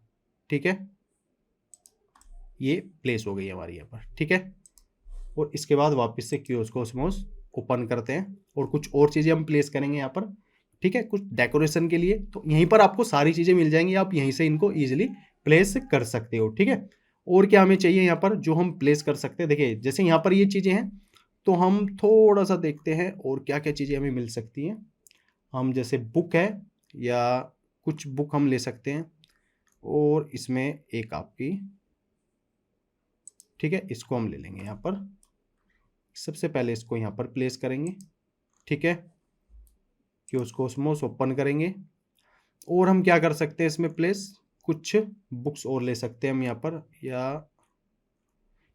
ठीक है, ये प्लेस हो गई हमारी यहाँ पर। ठीक है, और इसके बाद वापस से क्यूओस्मोस ओपन करते हैं और कुछ और चीज़ें हम प्लेस करेंगे यहाँ पर। ठीक है, कुछ डेकोरेशन के लिए। तो यहीं पर आपको सारी चीज़ें मिल जाएंगी, आप यहीं से इनको ईजिली प्लेस कर सकते हो। ठीक है, और क्या हमें चाहिए यहाँ पर जो हम प्लेस कर सकते हैं। देखिए जैसे यहाँ पर ये चीज़ें हैं तो हम थोड़ा सा देखते हैं और क्या क्या चीज़ें हमें मिल सकती हैं। हम जैसे बुक है या कुछ बुक हम ले सकते हैं और इसमें एक आपकी, ठीक है, इसको हम ले लेंगे यहाँ पर। सबसे पहले इसको यहाँ पर प्लेस करेंगे। ठीक है, क्यूओस्मोस ओपन करेंगे और हम क्या कर सकते हैं इसमें प्लेस, कुछ बुक्स और ले सकते हैं हम यहाँ पर, या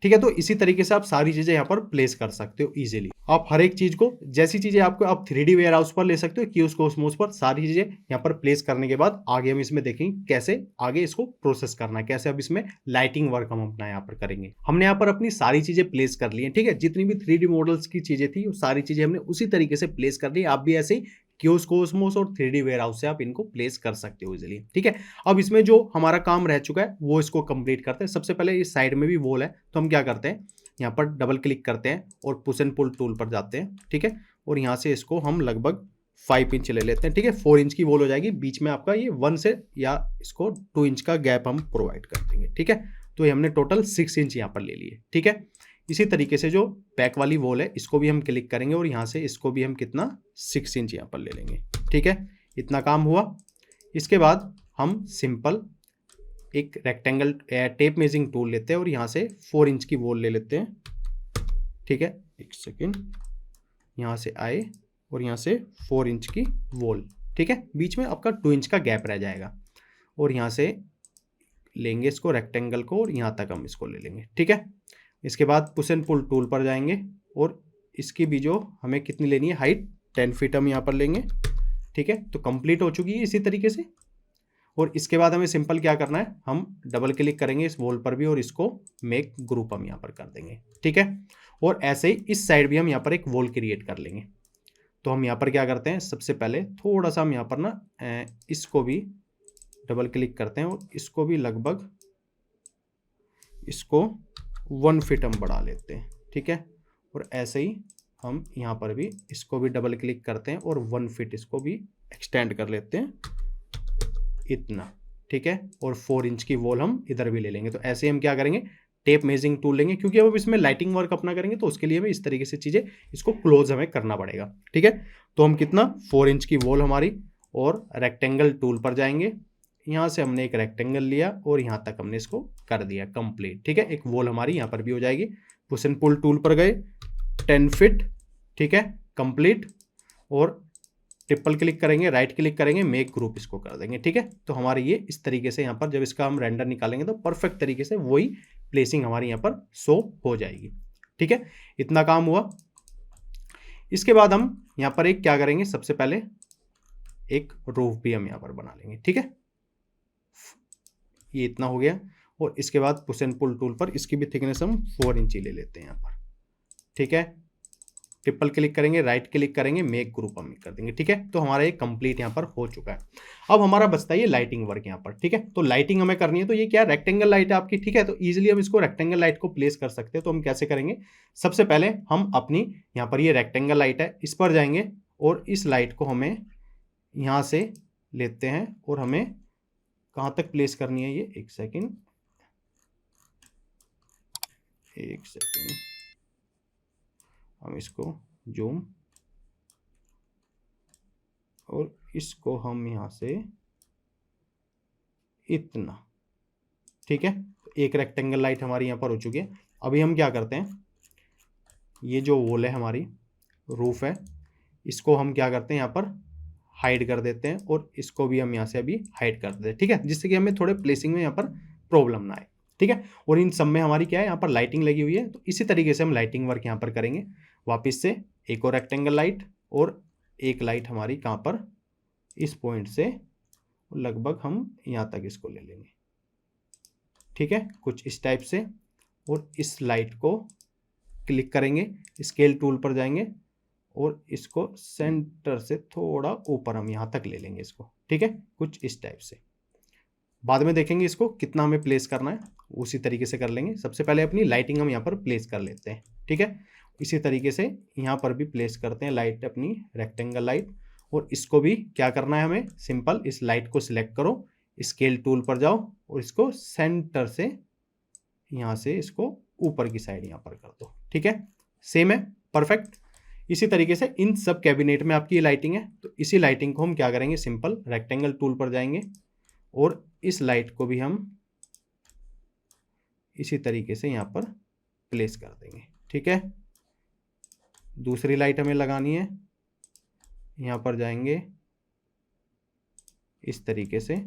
ठीक है। तो इसी तरीके से आप सारी चीजें यहाँ पर प्लेस कर सकते हो इजीली। आप हर एक चीज को, जैसी चीजें आपको आप 3D वेयर हाउस पर ले सकते हो, क्यूओस्मोस पर सारी चीजें यहाँ पर प्लेस करने के बाद आगे हम इसमें देखेंगे कैसे आगे इसको प्रोसेस करना है, कैसे अब इसमें लाइटिंग वर्क हम अपना यहाँ पर करेंगे। हमने यहाँ पर अपनी सारी चीजें प्लेस कर ली है। ठीक है, जितनी भी 3D मॉडल्स की चीजें थी वो सारी चीजें हमने उसी तरीके से प्लेस कर ली। आप भी ऐसे ही क्यूओस्मोस और 3D वेयर हाउस से आप इनको प्लेस कर सकते हो इजीली। ठीक है, अब इसमें जो हमारा काम रह चुका है वो इसको कंप्लीट करते हैं। सबसे पहले इस साइड में भी वॉल है तो हम क्या करते हैं, यहाँ पर डबल क्लिक करते हैं और पुश एंड पुल टूल पर जाते हैं। ठीक है, और यहाँ से इसको हम लगभग 5 इंच ले लेते हैं। ठीक है, 4 इंच की वॉल हो जाएगी, बीच में आपका ये 1 से या इसको 2 इंच का गैप हम प्रोवाइड कर देंगे। ठीक है, तो ये हमने टोटल 6 इंच यहाँ पर ले लिए। ठीक है, इसी तरीके से जो बैक वाली वॉल है इसको भी हम क्लिक करेंगे और यहाँ से इसको भी हम कितना 6 इंच यहाँ पर ले लेंगे। ठीक है, इतना काम हुआ। इसके बाद हम सिंपल एक रेक्टेंगल टेप मेजरिंग टूल लेते हैं और यहाँ से 4 इंच की वॉल ले लेते हैं। ठीक है, एक सेकेंड, यहाँ से आए और यहाँ से 4 इंच की वॉल। ठीक है, बीच में आपका 2 इंच का गैप रह जाएगा और यहाँ से लेंगे इसको रेक्टेंगल को और यहाँ तक हम इसको ले लेंगे। ठीक है, इसके बाद पुश एंड पुल टूल पर जाएंगे और इसकी भी जो हमें कितनी लेनी है हाइट 10 फीट हम यहाँ पर लेंगे। ठीक है, तो कंप्लीट हो चुकी है इसी तरीके से। और इसके बाद हमें सिंपल क्या करना है, हम डबल क्लिक करेंगे इस वॉल पर भी और इसको मेक ग्रुप हम यहाँ पर कर देंगे। ठीक है, और ऐसे ही इस साइड भी हम यहाँ पर एक वॉल क्रिएट कर लेंगे। तो हम यहाँ पर क्या करते हैं, सबसे पहले थोड़ा सा हम यहाँ पर ना इसको भी डबल क्लिक करते हैं और इसको भी लगभग इसको 1 फीट हम बढ़ा लेते हैं। ठीक है, और ऐसे ही हम यहाँ पर भी इसको भी डबल क्लिक करते हैं और 1 फीट इसको भी एक्सटेंड कर लेते हैं इतना। ठीक है, और 4 इंच की वॉल हम इधर भी ले लेंगे। तो ऐसे हम क्या करेंगे, टेप मेजरिंग टूल लेंगे क्योंकि अब इसमें लाइटिंग वर्क अपना करेंगे तो उसके लिए हमें इस तरीके से चीज़ें इसको क्लोज हमें करना पड़ेगा। ठीक है, तो हम कितना 4 इंच की वॉल हमारी और रेक्टेंगल टूल पर जाएंगे। यहाँ से हमने एक रेक्टेंगल लिया और यहाँ तक हमने इसको कर दिया कंप्लीट। ठीक है, एक वॉल हमारी यहाँ पर भी हो जाएगी। पुश एंड पुल टूल पर गए 10 फीट। ठीक है, कंप्लीट, और ट्रिपल क्लिक करेंगे, राइट क्लिक करेंगे, मेक ग्रुप इसको कर देंगे। ठीक है, तो हमारे ये इस तरीके से यहाँ पर जब इसका हम रेंडर निकालेंगे तो परफेक्ट तरीके से वही प्लेसिंग हमारी यहाँ पर शो हो जाएगी। ठीक है, इतना काम हुआ। इसके बाद हम यहाँ पर एक क्या करेंगे, सबसे पहले एक रूफ भी हम यहाँ पर बना लेंगे। ठीक है, ये इतना हो गया और इसके बाद पुश एंड पुल टूल पर इसकी भी थिकनेस हम 4 इंच ही ले लेते हैं यहाँ पर। ठीक है, ट्रिपल क्लिक करेंगे, राइट क्लिक करेंगे, मेक ग्रुप हम कर देंगे। ठीक है, तो हमारा ये कंप्लीट यहाँ पर हो चुका है। अब हमारा बचता है ये लाइटिंग वर्क यहाँ पर। ठीक है, तो लाइटिंग हमें करनी है। तो ये क्या रेक्टेंगल लाइट है आपकी। ठीक है, तो इजीली हम इसको रेक्टेंगल लाइट को प्लेस कर सकते हैं। तो हम कैसे करेंगे, सबसे पहले हम अपनी यहाँ पर ये रेक्टेंगल लाइट है इस पर जाएंगे और इस लाइट को हमें यहाँ से लेते हैं और हमें कहाँ तक प्लेस करनी है ये, एक सेकेंड, हम इसको जूम और इसको हम यहाँ से इतना। ठीक है, तो एक रेक्टेंगल लाइट हमारी यहाँ पर हो चुकी है। अभी हम क्या करते हैं, ये जो वॉल है हमारी रूफ है इसको हम क्या करते हैं यहाँ पर हाइड कर देते हैं और इसको भी हम यहाँ से अभी हाइड कर देते हैं। ठीक है, जिससे कि हमें थोड़े प्लेसिंग में यहाँ पर प्रॉब्लम ना आए। ठीक है। और इन सब में हमारी क्या है, यहाँ पर लाइटिंग लगी हुई है, तो इसी तरीके से हम लाइटिंग वर्क यहाँ पर करेंगे। वापस से एक और रेक्टेंगल लाइट, और एक लाइट हमारी कहाँ पर, इस पॉइंट से लगभग हम यहाँ तक इसको ले लेंगे, ठीक है, कुछ इस टाइप से। और इस लाइट को क्लिक करेंगे, स्केल टूल पर जाएंगे और इसको सेंटर से थोड़ा ऊपर हम यहाँ तक ले लेंगे इसको, ठीक है, कुछ इस टाइप से। बाद में देखेंगे इसको कितना हमें प्लेस करना है, उसी तरीके से कर लेंगे। सबसे पहले अपनी लाइटिंग हम यहाँ पर प्लेस कर लेते हैं, ठीक है। इसी तरीके से यहाँ पर भी प्लेस करते हैं लाइट, अपनी रेक्टेंगल लाइट। और इसको भी क्या करना है हमें, सिंपल इस लाइट को सिलेक्ट करो, स्केल टूल पर जाओ और इसको सेंटर से यहाँ से इसको ऊपर की साइड यहाँ पर कर दो, ठीक है। सेम है, परफेक्ट। इसी तरीके से इन सब कैबिनेट में आपकी लाइटिंग है, तो इसी लाइटिंग को हम क्या करेंगे, सिंपल रेक्टेंगल टूल पर जाएंगे और इस लाइट को भी हम इसी तरीके से यहाँ पर प्लेस कर देंगे, ठीक है। दूसरी लाइट हमें लगानी है, यहाँ पर जाएंगे इस तरीके से,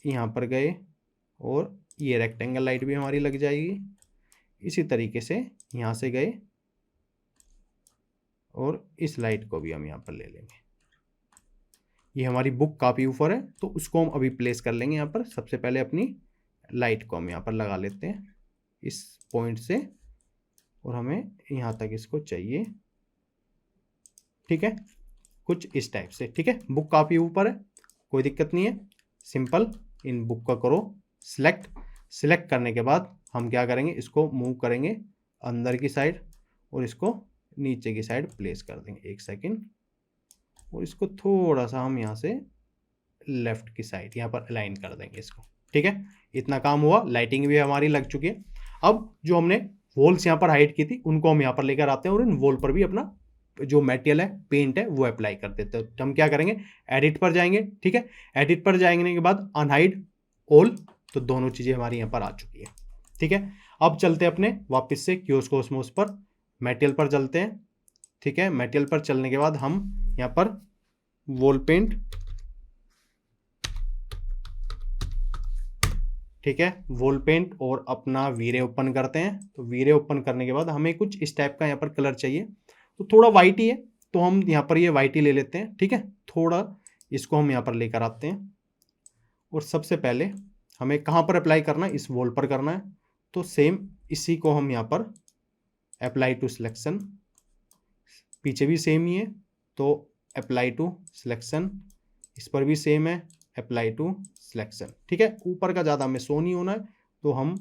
यहाँ पर गए और ये रेक्टेंगल लाइट भी हमारी लग जाएगी। इसी तरीके से यहाँ से गए और इस लाइट को भी हम यहाँ पर ले लेंगे। ये हमारी बुक काफ़ी ऊपर है, तो उसको हम अभी प्लेस कर लेंगे यहाँ पर। सबसे पहले अपनी लाइट को हम यहाँ पर लगा लेते हैं इस पॉइंट से, और हमें यहाँ तक इसको चाहिए, ठीक है, कुछ इस टाइप से, ठीक है। बुक काफ़ी ऊपर है, कोई दिक्कत नहीं है। सिंपल इन बुक का करो सिलेक्ट करने के बाद हम क्या करेंगे, इसको मूव करेंगे अंदर की साइड और इसको नीचे की साइड प्लेस कर देंगे, एक सेकंड। और इसको थोड़ा सा हम यहाँ से लेफ्ट की साइड यहाँ पर अलाइन कर देंगे इसको, ठीक है। इतना काम हुआ, लाइटिंग भी हमारी लग चुकी है। अब जो हमने वॉल्स यहाँ पर हाइड की थी उनको हम यहाँ पर लेकर आते हैं और इन वॉल पर भी अपना जो मटेरियल है, पेंट है, वो अप्लाई कर देते हैं। तो हम क्या करेंगे, एडिट पर जाएंगे, ठीक है। एडिट पर जाएंगे के बाद अनहाइड ऑल, तो दोनों चीज़ें हमारी यहाँ पर आ चुकी है, ठीक है। अब चलते हैं अपने वापस से क्योसमोस पर, मटेरियल पर चलते हैं, ठीक है। मटेरियल पर चलने के बाद हम यहाँ पर वॉल पेंट, ठीक है, वॉल पेंट और अपना वीरे ओपन करते हैं। तो वीरे ओपन करने के बाद हमें कुछ इस टाइप का यहाँ पर कलर चाहिए, तो थोड़ा वाइट ही है, तो हम यहाँ पर ये वाइट ही ले लेते हैं, ठीक है। थोड़ा इसको हम यहाँ पर लेकर आते हैं और सबसे पहले हमें कहाँ पर अप्लाई करना है, इस वॉल पर करना है। तो सेम इसी को हम यहाँ पर अप्लाई टू सिलेक्शन, पीछे भी सेम ही है, तो अप्लाई टू सिलेक्शन, इस पर भी सेम है, अप्लाई टू सिलेक्शन, ठीक है। ऊपर का ज़्यादा हमें शो नहीं होना है, तो हम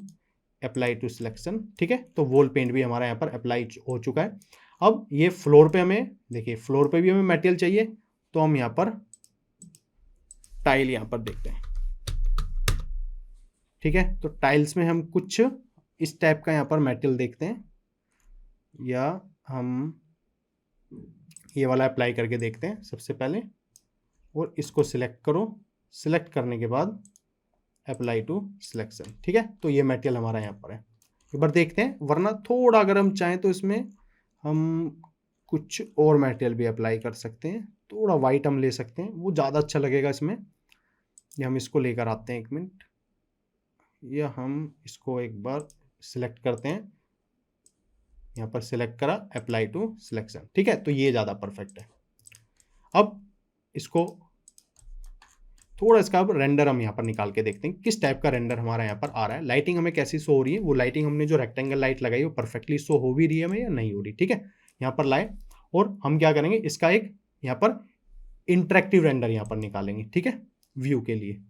अप्लाई टू सिलेक्शन, ठीक है। तो वॉल पेंट भी हमारा यहाँ पर अप्लाई हो चुका है। अब ये फ्लोर पे हमें देखिए, फ्लोर पे भी हमें मटेरियल चाहिए, तो हम यहाँ पर टाइल यहाँ पर देखते हैं, ठीक है। तो टाइल्स में हम कुछ इस टाइप का यहाँ पर मटेरियल देखते हैं, या हम ये वाला अप्लाई करके देखते हैं सबसे पहले। और इसको सिलेक्ट करो, सिलेक्ट करने के बाद अप्लाई टू सिलेक्शन, ठीक है। तो ये मटेरियल हमारा यहाँ पर है, एक बार देखते हैं। वरना थोड़ा अगर हम चाहें तो इसमें हम कुछ और मटेरियल भी अप्लाई कर सकते हैं, थोड़ा वाइट हम ले सकते हैं, वो ज़्यादा अच्छा लगेगा इसमें। या हम इसको लेकर आते हैं, एक मिनट, या हम इसको एक बार सिलेक्ट करते हैं, यहाँ पर सिलेक्ट करा, अप्लाई टू सिलेक्शन, ठीक है। तो ये ज़्यादा परफेक्ट है। अब इसको थोड़ा इसका अब रेंडर हम यहाँ पर निकाल के देखते हैं किस टाइप का रेंडर हमारा यहाँ पर आ रहा है। लाइटिंग हमें कैसी शो हो रही है, वो लाइटिंग हमने जो रेक्टेंगल लाइट लगाई वो परफेक्टली शो हो भी रही है हमें या नहीं हो रही, ठीक है। यहाँ पर लाए और हम क्या करेंगे, इसका एक यहाँ पर इंटरेक्टिव रेंडर यहाँ पर निकालेंगे, ठीक है, व्यू के लिए।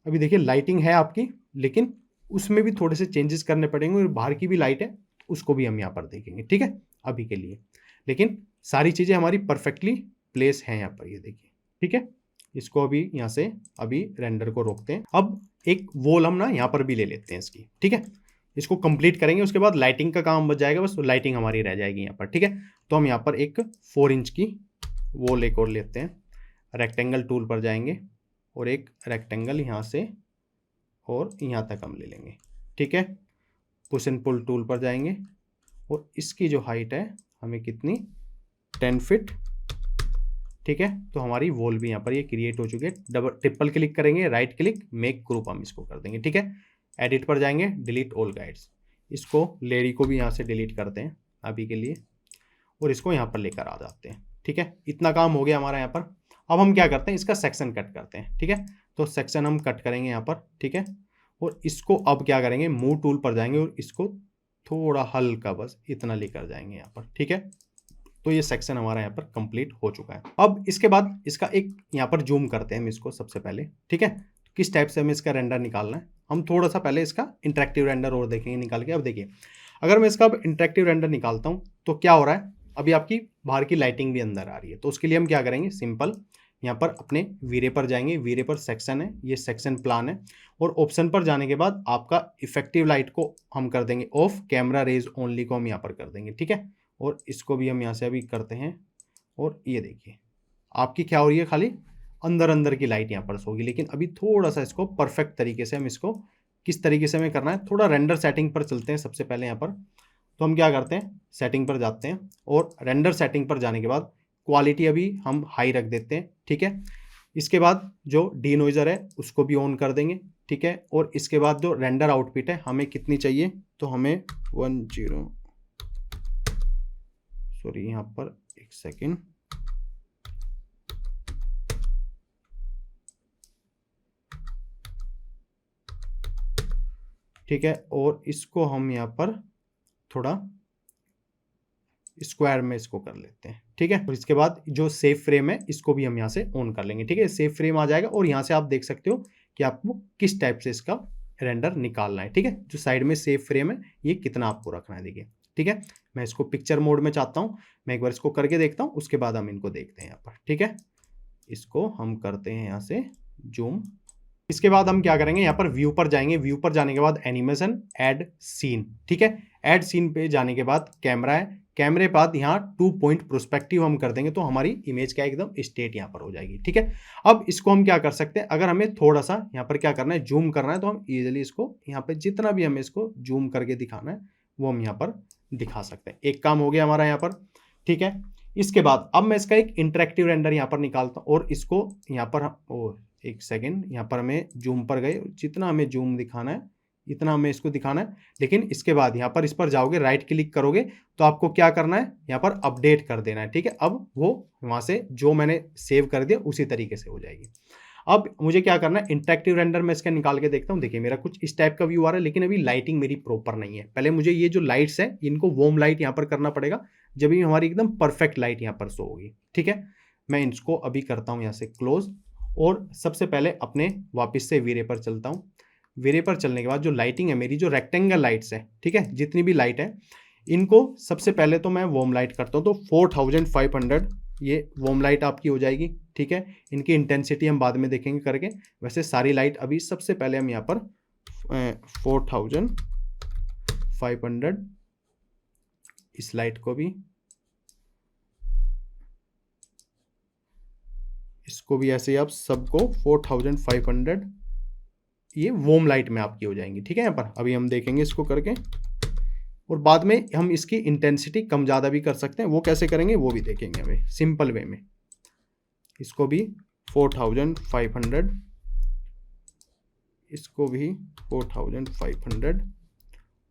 अभी देखिए लाइटिंग है आपकी, लेकिन उसमें भी थोड़े से चेंजेस करने पड़ेंगे, और बाहर की भी लाइट है उसको भी हम यहाँ पर देखेंगे, ठीक है, अभी के लिए। लेकिन सारी चीज़ें हमारी परफेक्टली प्लेस हैं यहाँ पर, ये देखिए, ठीक है। इसको अभी यहाँ से अभी रेंडर को रोकते हैं। अब एक वॉल हम ना यहाँ पर भी ले लेते हैं इसकी, ठीक है। इसको कंप्लीट करेंगे, उसके बाद लाइटिंग का काम बच जाएगा, बस लाइटिंग हमारी रह जाएगी यहाँ पर, ठीक है। तो हम यहाँ पर एक 4 इंच की वॉल एक और लेते हैं, रेक्टेंगल टूल पर जाएंगे और एक रेक्टेंगल यहाँ से और यहाँ तक हम ले लेंगे, ठीक है। पुश एंड पुल टूल पर जाएंगे और इसकी जो हाइट है हमें कितनी, 10 फीट, ठीक है, तो हमारी वॉल भी यहाँ पर ये क्रिएट हो चुकी है। डबल ट्रिपल क्लिक करेंगे, राइट क्लिक, मेक ग्रुप हम इसको कर देंगे। ठीक है, एडिट पर जाएंगे, डिलीट ऑल गाइड्स, इसको लेडी को भी यहाँ से डिलीट करते हैं अभी के लिए, और इसको यहाँ पर लेकर आ जाते हैं। ठीक है, इतना काम हो गया हमारा यहाँ पर। अब हम क्या करते हैं, इसका सेक्शन कट करते हैं। ठीक है, तो सेक्शन हम कट करेंगे यहाँ पर। ठीक है, और इसको अब क्या करेंगे, मूव टूल पर जाएंगे और इसको थोड़ा हल्का बस इतना लेकर जाएंगे यहाँ पर। ठीक है, तो ये सेक्शन हमारा यहाँ पर कंप्लीट हो चुका है। अब इसके बाद इसका एक यहाँ पर जूम करते हैं हम इसको सबसे पहले। ठीक है, किस टाइप से हमें इसका रेंडर निकालना है, हम थोड़ा सा पहले इसका इंटरेक्टिव रेंडर और देखेंगे निकाल के। अब देखिए, अगर मैं इसका अब इंटरेक्टिव रेंडर निकालता हूँ तो क्या हो रहा है, अभी आपकी बाहर की लाइटिंग भी अंदर आ रही है। तो उसके लिए हम क्या करेंगे, सिंपल यहाँ पर अपने वीरे पर जाएंगे, वीरे पर सेक्शन है, ये सेक्शन प्लान है, और ऑप्शन पर जाने के बाद आपका इफेक्टिव लाइट को हम कर देंगे ऑफ, कैमरा रेज ओनली को हम यहाँ पर कर देंगे। ठीक है, और इसको भी हम यहाँ से अभी करते हैं, और ये देखिए आपकी क्या हो रही है, खाली अंदर अंदर की लाइट यहाँ पर होगी। लेकिन अभी थोड़ा सा इसको परफेक्ट तरीके से हम इसको किस तरीके से हमें करना है, थोड़ा रेंडर सेटिंग पर चलते हैं सबसे पहले यहाँ पर। तो हम क्या करते हैं, सेटिंग पर जाते हैं, और रेंडर सेटिंग पर जाने के बाद क्वालिटी अभी हम हाई रख देते हैं। ठीक है, इसके बाद जो डी नोइजर है उसको भी ऑन कर देंगे। ठीक है, और इसके बाद जो रेंडर आउटपुट है हमें कितनी चाहिए, तो हमें 10, सॉरी यहाँ पर एक सेकेंड, ठीक है, और इसको हम यहाँ पर थोड़ा स्क्वायर में इसको कर लेते हैं। ठीक है, और इसके बाद जो सेव फ्रेम है इसको भी हम यहाँ से ऑन कर लेंगे। ठीक है, सेव फ्रेम आ जाएगा, और यहाँ से आप देख सकते हो कि आपको किस टाइप से इसका रेंडर निकालना है। ठीक है, जो साइड में सेव फ्रेम है ये कितना आपको रखना है, देखिए। ठीक है, मैं इसको पिक्चर मोड में चाहता हूँ, मैं एक बार इसको करके देखता हूँ, उसके बाद हम इनको देखते हैं यहाँ पर। ठीक है, इसको हम करते हैं यहाँ से जूम। इसके बाद हम क्या करेंगे, यहाँ पर व्यू पर जाएंगे, व्यू पर जाने के बाद एनिमेशन, ऐड सीन। ठीक है, ऐड सीन पे जाने के बाद कैमरा है, कैमरे बाद यहाँ 2 पॉइंट प्रोस्पेक्टिव हम कर देंगे, तो हमारी इमेज क्या एकदम स्ट्रेट यहाँ पर हो जाएगी। ठीक है, अब इसको हम क्या कर सकते हैं, अगर हमें थोड़ा सा यहाँ पर क्या करना है, जूम करना है, तो हम इजीली इसको यहाँ पे जितना भी हमें इसको जूम करके दिखाना है वो हम यहाँ पर दिखा सकते हैं। एक काम हो गया हमारा यहाँ पर। ठीक है, इसके बाद अब मैं इसका एक इंटरेक्टिव रेंडर यहाँ पर निकालता हूँ, और इसको यहाँ पर एक सेकेंड, यहाँ पर हमें जूम पर गए, जितना हमें जूम दिखाना है इतना हमें इसको दिखाना है। लेकिन इसके बाद यहाँ पर इस पर जाओगे, राइट क्लिक करोगे, तो आपको क्या करना है, यहाँ पर अपडेट कर देना है। ठीक है, अब वो वहाँ से जो मैंने सेव कर दिया उसी तरीके से हो जाएगी। अब मुझे क्या करना है, इंटरेक्टिव रेंडर में इसका निकाल के देखता हूँ। देखिए मेरा कुछ इस टाइप का व्यू आ रहा है, लेकिन अभी लाइटिंग मेरी प्रॉपर नहीं है। पहले मुझे ये जो लाइट्स है इनको वॉर्म लाइट यहाँ पर करना पड़ेगा, जब भी हमारी एकदम परफेक्ट लाइट यहाँ पर शो होगी। ठीक है, मैं इसको अभी करता हूँ यहाँ से क्लोज, और सबसे पहले अपने वापस से वीरे पर चलता हूँ। वीरे पर चलने के बाद जो लाइटिंग है मेरी, जो रेक्टेंगल लाइट्स है, ठीक है, जितनी भी लाइट है इनको सबसे पहले तो मैं वॉर्म लाइट करता हूँ। तो 4500 ये वॉर्म लाइट आपकी हो जाएगी। ठीक है, इनकी इंटेंसिटी हम बाद में देखेंगे करके। वैसे सारी लाइट अभी सबसे पहले हम यहाँ पर 4500, इस लाइट को भी, इसको भी ऐसे ही आप सबको 4500 ये वॉर्म लाइट में आपकी हो जाएंगी। ठीक है, यहाँ पर अभी हम देखेंगे इसको करके, और बाद में हम इसकी इंटेंसिटी कम ज़्यादा भी कर सकते हैं। वो कैसे करेंगे वो भी देखेंगे हमें सिंपल वे में। इसको भी 4500, इसको भी 4500,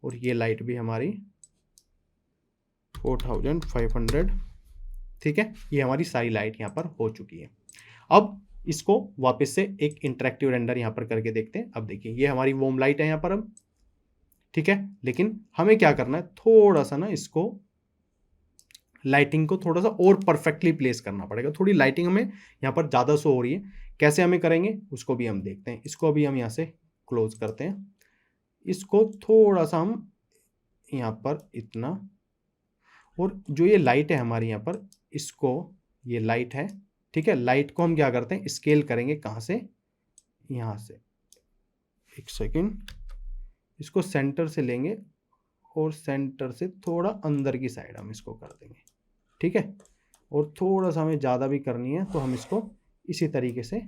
और ये लाइट भी हमारी 4500। ठीक है, ये हमारी सारी लाइट यहाँ पर हो चुकी है। अब इसको वापस से एक इंटरेक्टिव रेंडर यहाँ पर करके देखते हैं। अब देखिए ये हमारी वॉर्म लाइट है यहाँ पर अब। ठीक है, लेकिन हमें क्या करना है, थोड़ा सा ना इसको लाइटिंग को थोड़ा सा और परफेक्टली प्लेस करना पड़ेगा। थोड़ी लाइटिंग हमें यहाँ पर ज़्यादा शो हो रही है, कैसे हमें करेंगे उसको भी हम देखते हैं। इसको अभी हम यहाँ से क्लोज करते हैं, इसको थोड़ा सा हम यहाँ पर इतना, और जो ये लाइट है हमारी यहाँ पर, इसको, ये लाइट है, ठीक है, लाइट को हम क्या करते हैं, स्केल करेंगे कहाँ से, यहाँ से। एक सेकेंड, इसको सेंटर से लेंगे और सेंटर से थोड़ा अंदर की साइड हम इसको कर देंगे। ठीक है, और थोड़ा सा हमें ज़्यादा भी करनी है तो हम इसको इसी तरीके से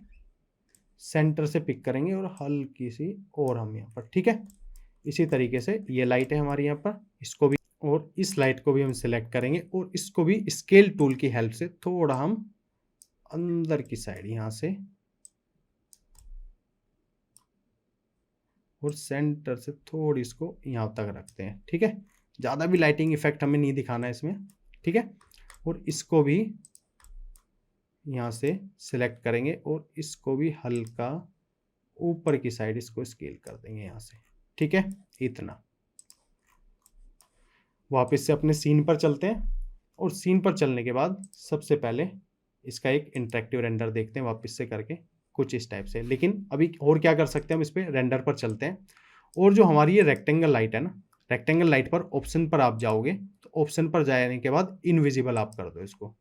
सेंटर से पिक करेंगे और हल्की सी और हम यहाँ पर। ठीक है, इसी तरीके से ये लाइट है हमारी यहाँ पर, इसको भी, और इस लाइट को भी हम सिलेक्ट करेंगे और इसको भी स्केल टूल की हेल्प से थोड़ा हम अंदर की साइड यहाँ से, और सेंटर से थोड़ी इसको यहाँ तक रखते हैं। ठीक है, ज़्यादा भी लाइटिंग इफेक्ट हमें नहीं दिखाना है इसमें। ठीक है, और इसको भी यहाँ से सिलेक्ट करेंगे और इसको भी हल्का ऊपर की साइड इसको स्केल कर देंगे यहाँ से। ठीक है, इतना। वापस से अपने सीन पर चलते हैं, और सीन पर चलने के बाद सबसे पहले इसका एक इंटरेक्टिव रेंडर देखते हैं वापस से करके, कुछ इस टाइप से। लेकिन अभी और क्या कर सकते हैं, हम इस पर रेंडर पर चलते हैं। और जो हमारी ये रेक्टेंगल लाइट है ना, रेक्टेंगल लाइट पर ऑप्शन पर आप जाओगे तो ऑप्शन पर जाने के बाद इनविजिबल आप कर दो इसको।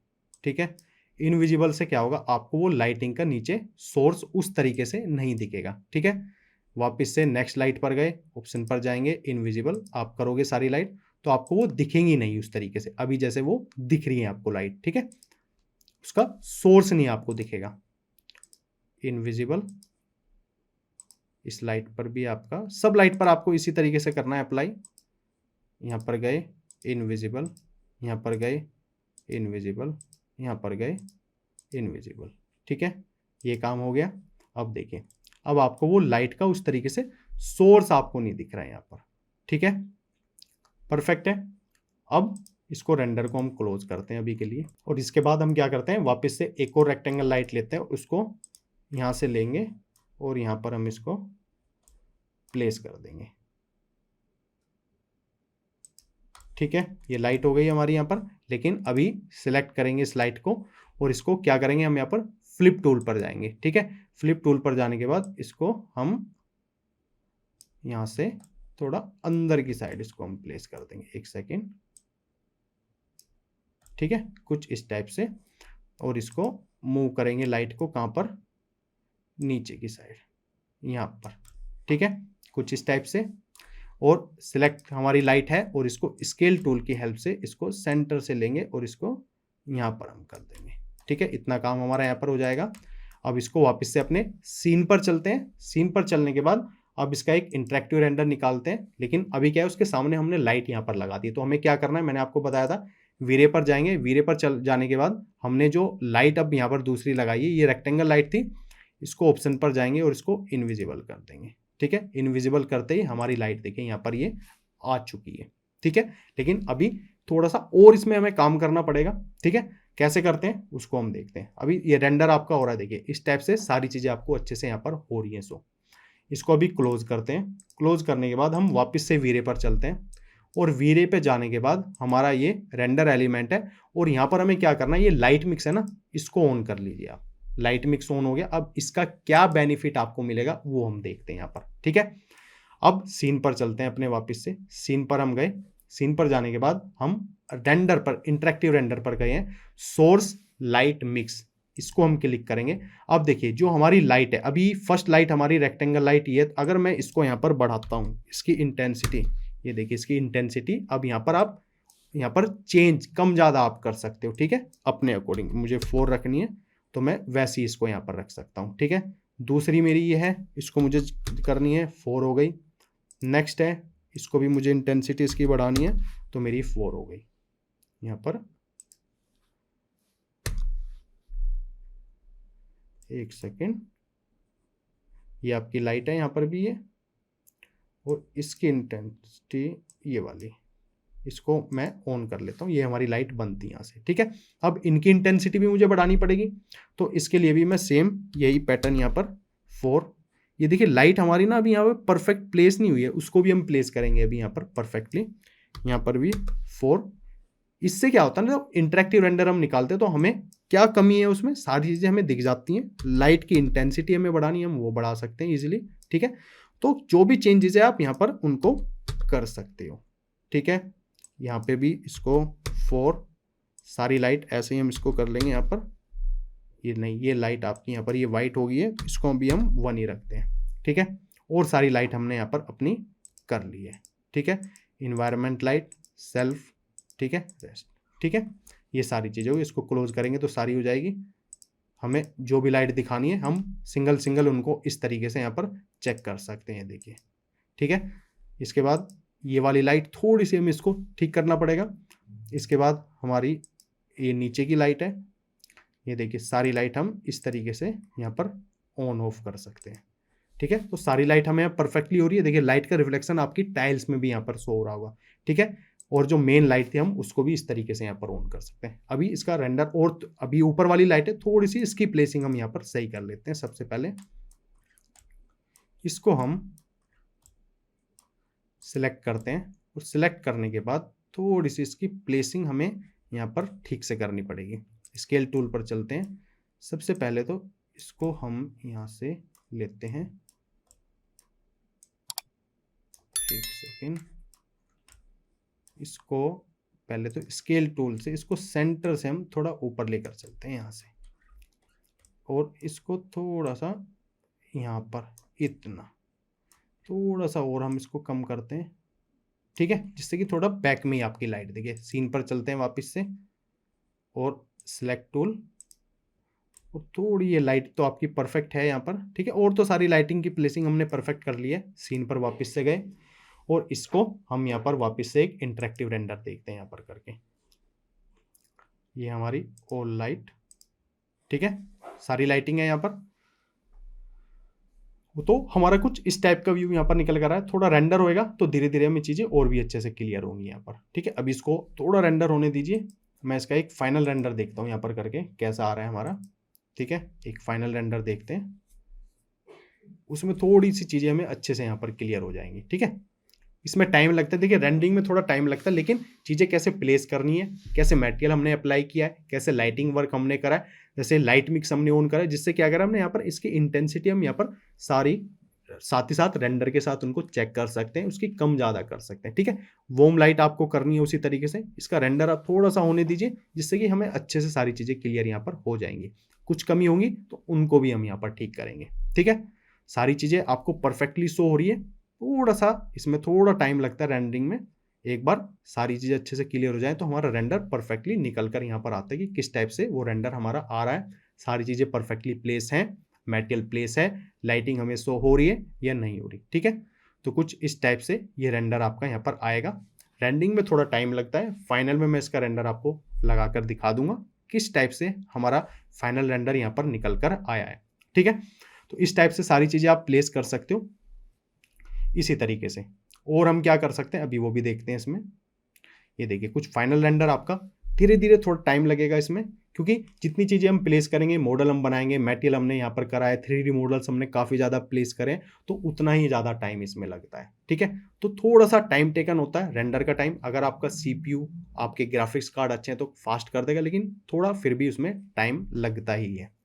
ठीक है, इनविजिबल से क्या होगा, आपको वो लाइटिंग का नीचे सोर्स उस तरीके से नहीं दिखेगा। ठीक है, वापस से नेक्स्ट लाइट पर गए, ऑप्शन पर जाएंगे, इनविजिबल आप करोगे सारी लाइट, तो आपको वो दिखेंगी नहीं उस तरीके से, अभी जैसे वो दिख रही है आपको लाइट। ठीक है, उसका सोर्स नहीं आपको दिखेगा। इनविजिबल, इस लाइट पर भी आपका, सब लाइट पर आपको इसी तरीके से करना है अप्लाई। यहां पर गए इनविजिबल, यहां पर गए इनविजिबल, यहां पर गए इनविजिबल। ठीक है, ये काम हो गया। अब देखिए, अब आपको वो लाइट का उस तरीके से सोर्स आपको नहीं दिख रहा है यहां पर। ठीक है, परफेक्ट है। अब इसको रेंडर को हम क्लोज करते हैं अभी के लिए, और इसके बाद हम क्या करते हैं, वापस से एक और रेक्टेंगल लाइट लेते हैं, उसको यहां से लेंगे और यहां पर हम इसको प्लेस कर देंगे। ठीक है, ये लाइट हो गई हमारी यहाँ पर। लेकिन अभी सिलेक्ट करेंगे इस लाइट को, और इसको क्या करेंगे, हम यहाँ पर फ्लिप टूल पर जाएंगे। ठीक है, फ्लिप टूल पर जाने के बाद इसको हम यहाँ से थोड़ा अंदर की साइड इसको हम प्लेस कर देंगे। एक सेकेंड। ठीक है, कुछ इस टाइप से, और इसको मूव करेंगे लाइट को कहाँ पर, नीचे की साइड यहाँ पर। ठीक है, कुछ इस टाइप से, और सिलेक्ट हमारी लाइट है, और इसको स्केल टूल की हेल्प से इसको सेंटर से लेंगे और इसको यहाँ पर हम कर देंगे। ठीक है, इतना काम हमारा यहाँ पर हो जाएगा। अब इसको वापस से अपने सीन पर चलते हैं। सीन पर चलने के बाद अब इसका एक इंटरेक्टिव रेंडर निकालते हैं। लेकिन अभी क्या है, उसके सामने हमने लाइट यहाँ पर लगा दी, तो हमें क्या करना है, मैंने आपको बताया था, वीरे पर जाएंगे। वीरे पर चल जाने के बाद हमने जो लाइट अब यहाँ पर दूसरी लगाई है, ये रेक्टेंगल लाइट थी, इसको ऑप्शन पर जाएंगे और इसको इनविजिबल कर देंगे। ठीक है, इनविजिबल करते ही हमारी लाइट देखिए यहाँ पर ये आ चुकी है। ठीक है, लेकिन अभी थोड़ा सा और इसमें हमें काम करना पड़ेगा। ठीक है, कैसे करते हैं उसको हम देखते हैं। अभी ये रेंडर आपका हो रहा है, देखिए इस टाइप से सारी चीजें आपको अच्छे से यहाँ पर हो रही हैं। सो इसको अभी क्लोज करते हैं। क्लोज करने के बाद हम वापस से वीरे पर चलते हैं, और वीरे पे जाने के बाद हमारा ये रेंडर एलिमेंट है, और यहाँ पर हमें क्या करना है, ये लाइट मिक्स है ना, इसको ऑन कर लीजिए आप। लाइट मिक्स ऑन हो गया। अब इसका क्या बेनिफिट आपको मिलेगा वो हम देखते हैं यहाँ पर। ठीक है, अब सीन पर चलते हैं अपने वापस से। सीन पर हम गए, सीन पर जाने के बाद हम रेंडर पर, इंटरेक्टिव रेंडर पर गए हैं, सोर्स लाइट मिक्स, इसको हम क्लिक करेंगे। अब देखिए जो हमारी लाइट है, अभी फर्स्ट लाइट हमारी रेक्टेंगल लाइट ये, अगर मैं इसको यहाँ पर बढ़ाता हूँ, इसकी इंटेंसिटी, ये देखिए इसकी इंटेंसिटी, अब यहाँ पर आप यहाँ पर चेंज कम ज़्यादा आप कर सकते हो। ठीक है, अपने अकॉर्डिंग, मुझे 4 रखनी है तो मैं वैसे ही इसको यहाँ पर रख सकता हूँ। ठीक है, दूसरी मेरी ये है, इसको मुझे करनी है 4 हो गई। नेक्स्ट है, इसको भी मुझे इंटेंसिटी इसकी बढ़ानी है, तो मेरी 4 हो गई। यहाँ पर एक सेकेंड, ये आपकी लाइट है यहाँ पर भी ये, और इसकी इंटेंसिटी ये वाली, इसको मैं ऑन कर लेता हूँ, ये हमारी लाइट बनती है यहाँ से। ठीक है, अब इनकी इंटेंसिटी भी मुझे बढ़ानी पड़ेगी, तो इसके लिए भी मैं सेम यही पैटर्न यहाँ पर 4, ये देखिए लाइट हमारी ना अभी यहाँ पर परफेक्ट प्लेस नहीं हुई है, उसको भी हम प्लेस करेंगे अभी यहाँ पर परफेक्टली। यहाँ पर भी 4। इससे क्या होता है ना, इंटरेक्टिव रेंडर हम निकालते हैं तो हमें क्या कमी है उसमें, सारी चीज़ें हमें दिख जाती हैं। लाइट की इंटेंसिटी हमें बढ़ानी है, हम वो बढ़ा सकते हैं इजीली। ठीक है, तो जो भी चेंजेस है आप यहाँ पर उनको कर सकते हो। ठीक है, यहाँ पे भी इसको 4, सारी लाइट ऐसे ही हम इसको कर लेंगे यहाँ पर। ये नहीं, ये लाइट आपकी यहाँ पर ये वाइट हो गई है, इसको भी हम 1 ही रखते हैं। ठीक है, और सारी लाइट हमने यहाँ पर अपनी कर ली है। ठीक है, इन्वायरमेंट लाइट, सेल्फ, ठीक है, रेस्ट। ठीक है, ये सारी चीज़ें हुई, इसको क्लोज करेंगे तो सारी हो जाएगी। हमें जो भी लाइट दिखानी है हम सिंगल सिंगल उनको इस तरीके से यहाँ पर चेक कर सकते हैं, देखिए। ठीक है, इसके बाद ये वाली लाइट थोड़ी सी हमें इसको ठीक करना पड़ेगा। इसके बाद हमारी ये नीचे की लाइट है, ये देखिए सारी लाइट हम इस तरीके से यहाँ पर ऑन ऑफ कर सकते हैं। ठीक है, तो सारी लाइट हमें परफेक्टली हो रही है। देखिए लाइट का रिफ्लेक्शन आपकी टाइल्स में भी यहाँ पर शो हो रहा होगा। ठीक है, और जो मेन लाइट थी हम उसको भी इस तरीके से यहाँ पर ऑन कर सकते हैं। अभी इसका रेंडर, और अभी ऊपर वाली लाइट है थोड़ी सी इसकी प्लेसिंग हम यहाँ पर सही कर लेते हैं। सबसे पहले इसको हम सिलेक्ट करते हैं और सिलेक्ट करने के बाद थोड़ी सी इसकी प्लेसिंग हमें यहाँ पर ठीक से करनी पड़ेगी। स्केल टूल पर चलते हैं। सबसे पहले तो इसको हम यहाँ से लेते हैं, एक सेकेंड, इसको पहले तो स्केल टूल से इसको सेंटर से हम थोड़ा ऊपर लेकर चलते हैं यहाँ से, और इसको थोड़ा सा यहाँ पर इतना थोड़ा सा और हम इसको कम करते हैं। ठीक है, जिससे कि थोड़ा बैक में ही आपकी लाइट देखिए। सीन पर चलते हैं वापस से और सिलेक्ट टूल, और थोड़ी ये लाइट तो आपकी परफेक्ट है यहाँ पर। ठीक है, और तो सारी लाइटिंग की प्लेसिंग हमने परफेक्ट कर ली है। सीन पर वापस से गए और इसको हम यहाँ पर वापस से एक इंटरेक्टिव रेंडर देखते हैं यहाँ पर करके। ये हमारी ऑल लाइट, ठीक है, सारी लाइटिंग है यहाँ पर। तो हमारा कुछ इस टाइप का व्यू यहाँ पर निकल कर रहा है। थोड़ा रेंडर होएगा तो धीरे धीरे हमें चीज़ें और भी अच्छे से क्लियर होंगी यहाँ पर। ठीक है, अभी इसको थोड़ा रेंडर होने दीजिए। मैं इसका एक फाइनल रेंडर देखता हूँ यहाँ पर करके कैसा आ रहा है हमारा। ठीक है, एक फाइनल रेंडर देखते हैं, उसमें थोड़ी सी चीज़ें हमें अच्छे से यहाँ पर क्लियर हो जाएंगी। ठीक है, इसमें टाइम लगता है, देखिए रेंडरिंग में थोड़ा टाइम लगता है, लेकिन चीज़ें कैसे प्लेस करनी है, कैसे मटेरियल हमने अप्लाई किया है, कैसे लाइटिंग वर्क हमने करा है, जैसे लाइट मिक्स हमने ऑन करा है, जिससे क्या करा हमने यहाँ पर इसकी इंटेंसिटी हम यहाँ पर सारी साथ ही साथ रेंडर के साथ उनको चेक कर सकते हैं, उसकी कम ज़्यादा कर सकते हैं। ठीक है, वॉर्म लाइट आपको करनी है उसी तरीके से। इसका रेंडर आप थोड़ा सा होने दीजिए, जिससे कि हमें अच्छे से सारी चीज़ें क्लियर यहाँ पर हो जाएंगी। कुछ कमी होंगी तो उनको भी हम यहाँ पर ठीक करेंगे। ठीक है, सारी चीज़ें आपको परफेक्टली शो हो रही है। थोड़ा सा इसमें थोड़ा टाइम लगता है रेंडरिंग में। एक बार सारी चीज़ें अच्छे से क्लियर हो जाए तो हमारा रेंडर परफेक्टली निकल कर यहाँ पर आता है कि किस टाइप से वो रेंडर हमारा आ रहा है। सारी चीज़ें परफेक्टली प्लेस हैं, मटेरियल प्लेस है, लाइटिंग हमें शो हो रही है या नहीं हो रही। ठीक है, तो कुछ इस टाइप से ये रेंडर आपका यहाँ पर आएगा। रेंडरिंग में थोड़ा टाइम लगता है, फाइनल में मैं इसका रेंडर आपको लगा कर दिखा दूंगा किस टाइप से हमारा फाइनल रेंडर यहाँ पर निकल कर आया है। ठीक है, तो इस टाइप से सारी चीज़ें आप प्लेस कर सकते हो इसी तरीके से। और हम क्या कर सकते हैं अभी वो भी देखते हैं इसमें। ये देखिए कुछ फाइनल रेंडर आपका धीरे धीरे थोड़ा टाइम लगेगा इसमें, क्योंकि जितनी चीज़ें हम प्लेस करेंगे, मॉडल हम बनाएंगे, मटेरियल हमने यहाँ पर करा है, 3D मॉडल्स हमने काफ़ी ज़्यादा प्लेस करें तो उतना ही ज़्यादा टाइम इसमें लगता है। ठीक है, तो थोड़ा सा टाइम टेकन होता है रेंडर का टाइम। अगर आपका CPU, आपके ग्राफिक्स कार्ड अच्छे हैं तो फास्ट कर देगा, लेकिन थोड़ा फिर भी उसमें टाइम लगता ही है।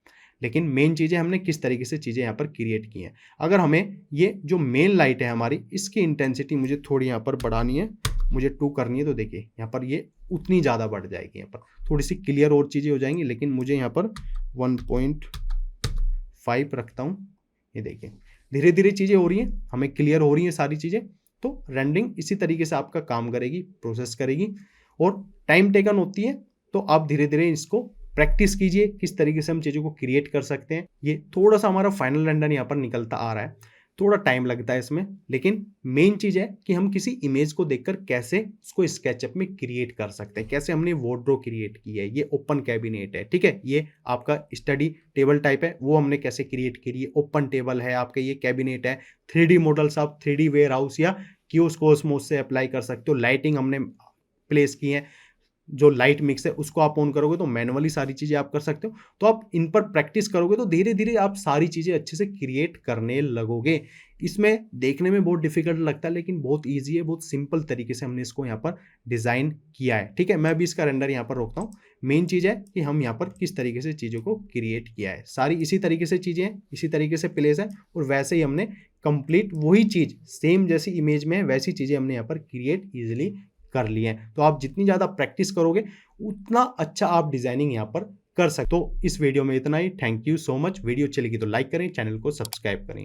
लेकिन मेन चीज़ें हमने किस तरीके से चीज़ें यहाँ पर क्रिएट की हैं। अगर हमें ये जो मेन लाइट है हमारी, इसकी इंटेंसिटी मुझे थोड़ी यहाँ पर बढ़ानी है, मुझे 2 करनी है, तो देखिए यहाँ पर ये उतनी ज़्यादा बढ़ जाएगी, यहाँ पर थोड़ी सी क्लियर और चीज़ें हो जाएंगी। लेकिन मुझे यहाँ पर 1.5 रखता हूँ। ये देखिए धीरे धीरे चीज़ें हो रही हैं, हमें क्लियर हो रही हैं सारी चीज़ें। तो रेंडरिंग इसी तरीके से आपका काम करेगी, प्रोसेस करेगी, और टाइम टेकन होती है। तो आप धीरे धीरे इसको प्रैक्टिस कीजिए किस तरीके से हम चीज़ों को क्रिएट कर सकते हैं। ये थोड़ा सा हमारा फाइनल रेंडर यहाँ पर निकलता आ रहा है, थोड़ा टाइम लगता है इसमें, लेकिन मेन चीज़ है कि हम किसी इमेज को देखकर कैसे उसको स्केचअप में क्रिएट कर सकते हैं। कैसे हमने वार्डरोब क्रिएट की है, ये ओपन कैबिनेट है, ठीक है, ये आपका स्टडी टेबल टाइप है, वो हमने कैसे क्रिएट करी है। ओपन टेबल है आपका, ये कैबिनेट है। 3D मॉडल्स आप 3D वेयर हाउस या कियोस्कोसमोस से अप्लाई कर सकते हो। लाइटिंग हमने प्लेस की है, जो लाइट मिक्स है उसको आप ऑन करोगे तो मैनुअली सारी चीज़ें आप कर सकते हो। तो आप इन पर प्रैक्टिस करोगे तो धीरे धीरे आप सारी चीज़ें अच्छे से क्रिएट करने लगोगे। इसमें देखने में बहुत डिफिकल्ट लगता है, लेकिन बहुत इजी है, बहुत सिंपल तरीके से हमने इसको यहाँ पर डिज़ाइन किया है। ठीक है, मैं भी इसका रेंडर यहाँ पर रोकता हूँ। मेन चीज़ है कि हम यहाँ पर किस तरीके से चीज़ों को क्रिएट किया है। सारी इसी तरीके से चीज़ें हैं, इसी तरीके से प्लेस है, और वैसे ही हमने कंप्लीट वही चीज़ सेम जैसी इमेज में है वैसी चीज़ें हमने यहाँ पर क्रिएट ईजिली कर लिए हैं। तो आप जितनी ज़्यादा प्रैक्टिस करोगे उतना अच्छा आप डिज़ाइनिंग यहाँ पर कर सकते हो। तो इस वीडियो में इतना ही। Thank you so much. Video अच्छी लगी तो लाइक करें, चैनल को सब्सक्राइब करें।